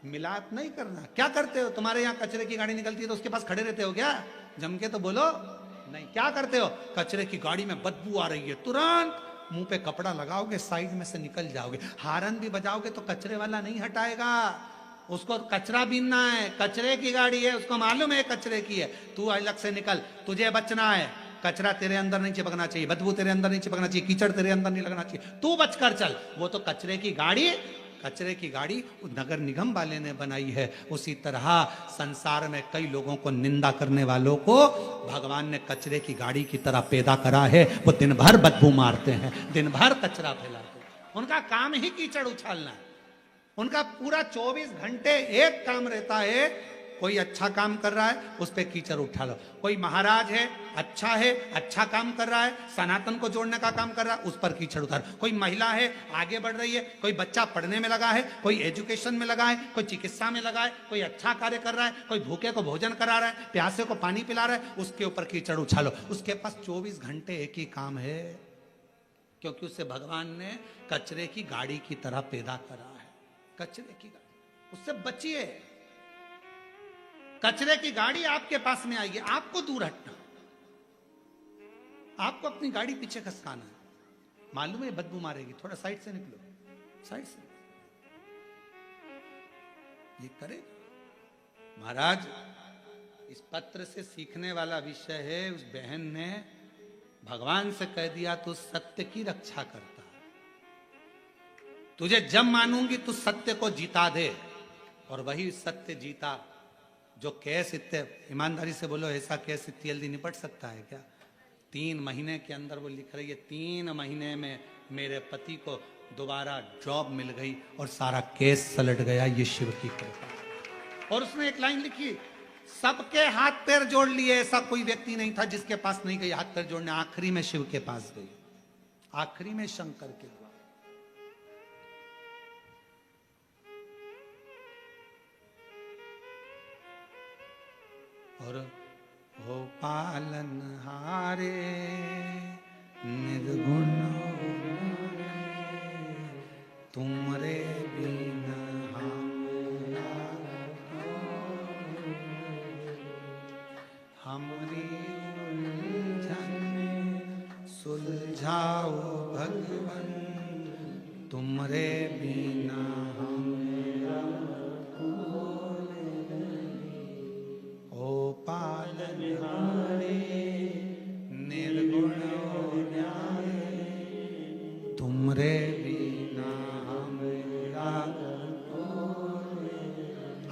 B: मिलाप नहीं करना। क्या करते हो? तुम्हारे यहाँ कचरे की गाड़ी निकलती है तो उसके पास खड़े रहते हो क्या? जम के तो बोलो। नहीं, क्या करते हो? कचरे की गाड़ी में बदबू आ रही है, तुरंत मुंह पे कपड़ा लगाओगे, साइड में से निकल जाओगे। हारन भी बजाओगे तो कचरे वाला नहीं हटाएगा, उसको कचरा बीनना है। कचरे की गाड़ी है, उसको मालूम है कचरे की है। तू अलग से निकल, तुझे बचना है। कचरा तेरे अंदर नहीं चिपकना चाहिए, बदबू तेरे अंदर नहीं चिपकना चाहिए, कीचड़ तेरे अंदर नहीं लगना चाहिए। तू बचकर चल। वो तो कचरे की गाड़ी, कचरे की गाड़ी नगर निगम वाले ने बनाई है। उसी तरह संसार में कई लोगों को निंदा करने वालों को भगवान ने कचरे की गाड़ी की तरह पैदा करा है। वो दिन भर बदबू मारते हैं, दिन भर कचरा फैलाते हैं। उनका काम ही कीचड़ उछालना है। उनका पूरा 24 घंटे एक काम रहता है। कोई अच्छा काम कर रहा है, उस पर कीचड़ उठा लो। कोई महाराज है, अच्छा काम कर रहा है, सनातन को जोड़ने का काम कर रहा है, उस पर कीचड़ उतार। कोई महिला है, आगे बढ़ रही है, कोई बच्चा पढ़ने में लगा है, कोई एजुकेशन में लगा है, कोई चिकित्सा में लगा है, कोई अच्छा कार्य कर रहा है, कोई भूखे को भोजन करा रहा है, प्यासे को पानी पिला रहा है, उसके ऊपर कीचड़ उछालो। उसके पास 24 घंटे एक ही काम है, क्योंकि उसे भगवान ने कचरे की गाड़ी की तरह पैदा करा है। कचरे की गाड़ी, उससे बचिए। कचरे की गाड़ी आपके पास में आएगी, आपको दूर हटना, आपको अपनी गाड़ी पीछे खसकाना है। मालूम है बदबू मारेगी, थोड़ा साइड से निकलो, साइड से। ये करे महाराज। इस पत्र से सीखने वाला विषय है, उस बहन ने भगवान से कह दिया तू सत्य की रक्षा करता, तुझे जब मानूंगी तू सत्य को जीता दे। और वही सत्य जीता। जो केस इतने ईमानदारी से बोलो, ऐसा केस इतनी जल्दी निपट सकता है क्या? 3 महीने के अंदर वो लिख रही है, 3 महीने में मेरे पति को दोबारा जॉब मिल गई और सारा केस सलट गया। ये शिव की कृपा। और उसने एक लाइन लिखी, सबके हाथ पैर जोड़ लिए, ऐसा कोई व्यक्ति नहीं था जिसके पास नहीं गई हाथ पैर जोड़ने। आखिरी में शिव के पास गई, आखिरी में शंकर के द्वारा। और हो पालन हारे निर्गुण तुमरे बिना हमरी उलझन सुलझाओ भगवन, तुमरे बिना पालन हारे निर्गुण तुमरे बिना हमरा।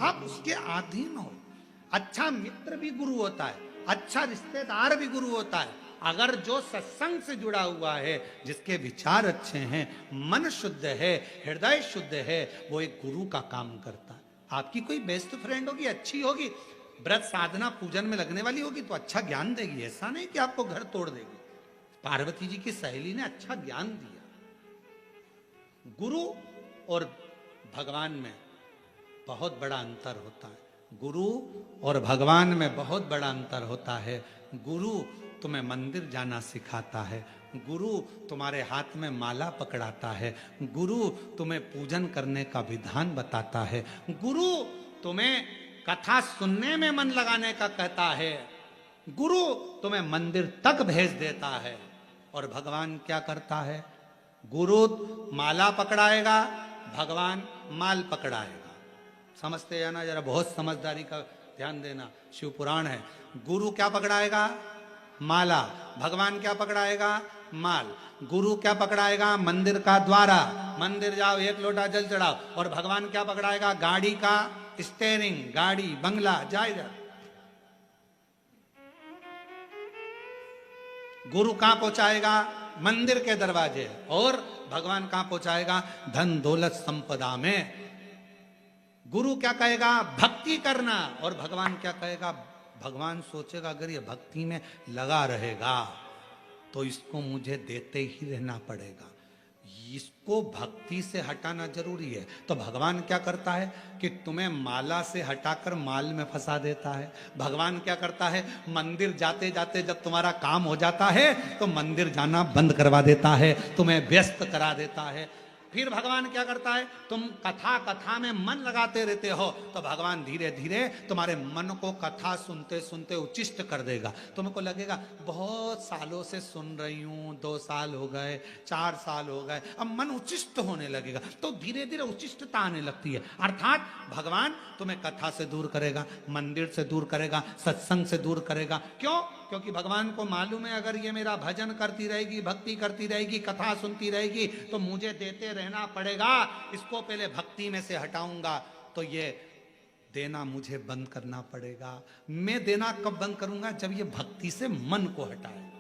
B: आप उसके अधीन हो। अच्छा मित्र भी गुरु होता है, अच्छा रिश्तेदार भी गुरु होता है। अगर जो सत्संग से जुड़ा हुआ है, जिसके विचार अच्छे हैं, मन शुद्ध है, हृदय शुद्ध है, वो एक गुरु का काम करता है। आपकी कोई बेस्ट फ्रेंड होगी, अच्छी होगी, व्रत साधना पूजन में लगने वाली होगी तो अच्छा ज्ञान देगी। ऐसा नहीं कि आपको घर तोड़ देगी। पार्वती जी की सहेली ने अच्छा ज्ञान दिया। गुरु और भगवान में बहुत बड़ा अंतर होता है। गुरु और भगवान में बहुत बड़ा अंतर होता है। गुरु तुम्हें मंदिर जाना सिखाता है, गुरु तुम्हारे हाथ में माला पकड़ाता है, गुरु तुम्हें पूजन करने का विधान बताता है, गुरु तुम्हें कथा सुनने में मन लगाने का कहता है, गुरु तुम्हें मंदिर तक भेज देता है। और भगवान क्या करता है? गुरु माला पकड़ाएगा, भगवान माल पकड़ाएगा। समझते हैं ना? जरा बहुत समझदारी का ध्यान देना। शिव पुराण है। गुरु क्या पकड़ाएगा? माला। भगवान क्या पकड़ाएगा? माल। गुरु क्या पकड़ाएगा? मंदिर का द्वारा। मंदिर जाओ, एक लोटा जल चढ़ाओ। और भगवान क्या पकड़ाएगा? गाड़ी का स्टेयरिंग, गाड़ी, बंगला, जाएगा। गुरु कहां पहुंचाएगा? मंदिर के दरवाजे। और भगवान कहां पहुंचाएगा? धन दौलत संपदा में। गुरु क्या कहेगा? भक्ति करना। और भगवान क्या कहेगा? भगवान सोचेगा अगर ये भक्ति में लगा रहेगा तो इसको मुझे देते ही रहना पड़ेगा, इसको भक्ति से हटाना जरूरी है। तो भगवान क्या करता है कि तुम्हें माला से हटाकर माल में फंसा देता है। भगवान क्या करता है? मंदिर जाते जाते जब तुम्हारा काम हो जाता है तो मंदिर जाना बंद करवा देता है, तुम्हें व्यस्त करा देता है। फिर भगवान क्या करता है? तुम कथा में मन लगाते रहते हो तो भगवान धीरे धीरे तुम्हारे मन को कथा सुनते सुनते उच्चिष्ट कर देगा। तुमको लगेगा बहुत सालों से सुन रही हूं, 2 साल हो गए, 4 साल हो गए, अब मन उच्चिष्ट होने लगेगा। तो धीरे धीरे उच्चिष्टता आने लगती है। अर्थात भगवान तुम्हें कथा से दूर करेगा, मंदिर से दूर करेगा, सत्संग से दूर करेगा। क्यों? क्योंकि भगवान को मालूम है अगर ये मेरा भजन करती रहेगी, भक्ति करती रहेगी, कथा सुनती रहेगी तो मुझे देते रहना पड़ेगा। इसको पहले भक्ति में से हटाऊंगा तो ये देना मुझे बंद करना पड़ेगा। मैं देना कब बंद करूंगा? जब ये भक्ति से मन को हटाए।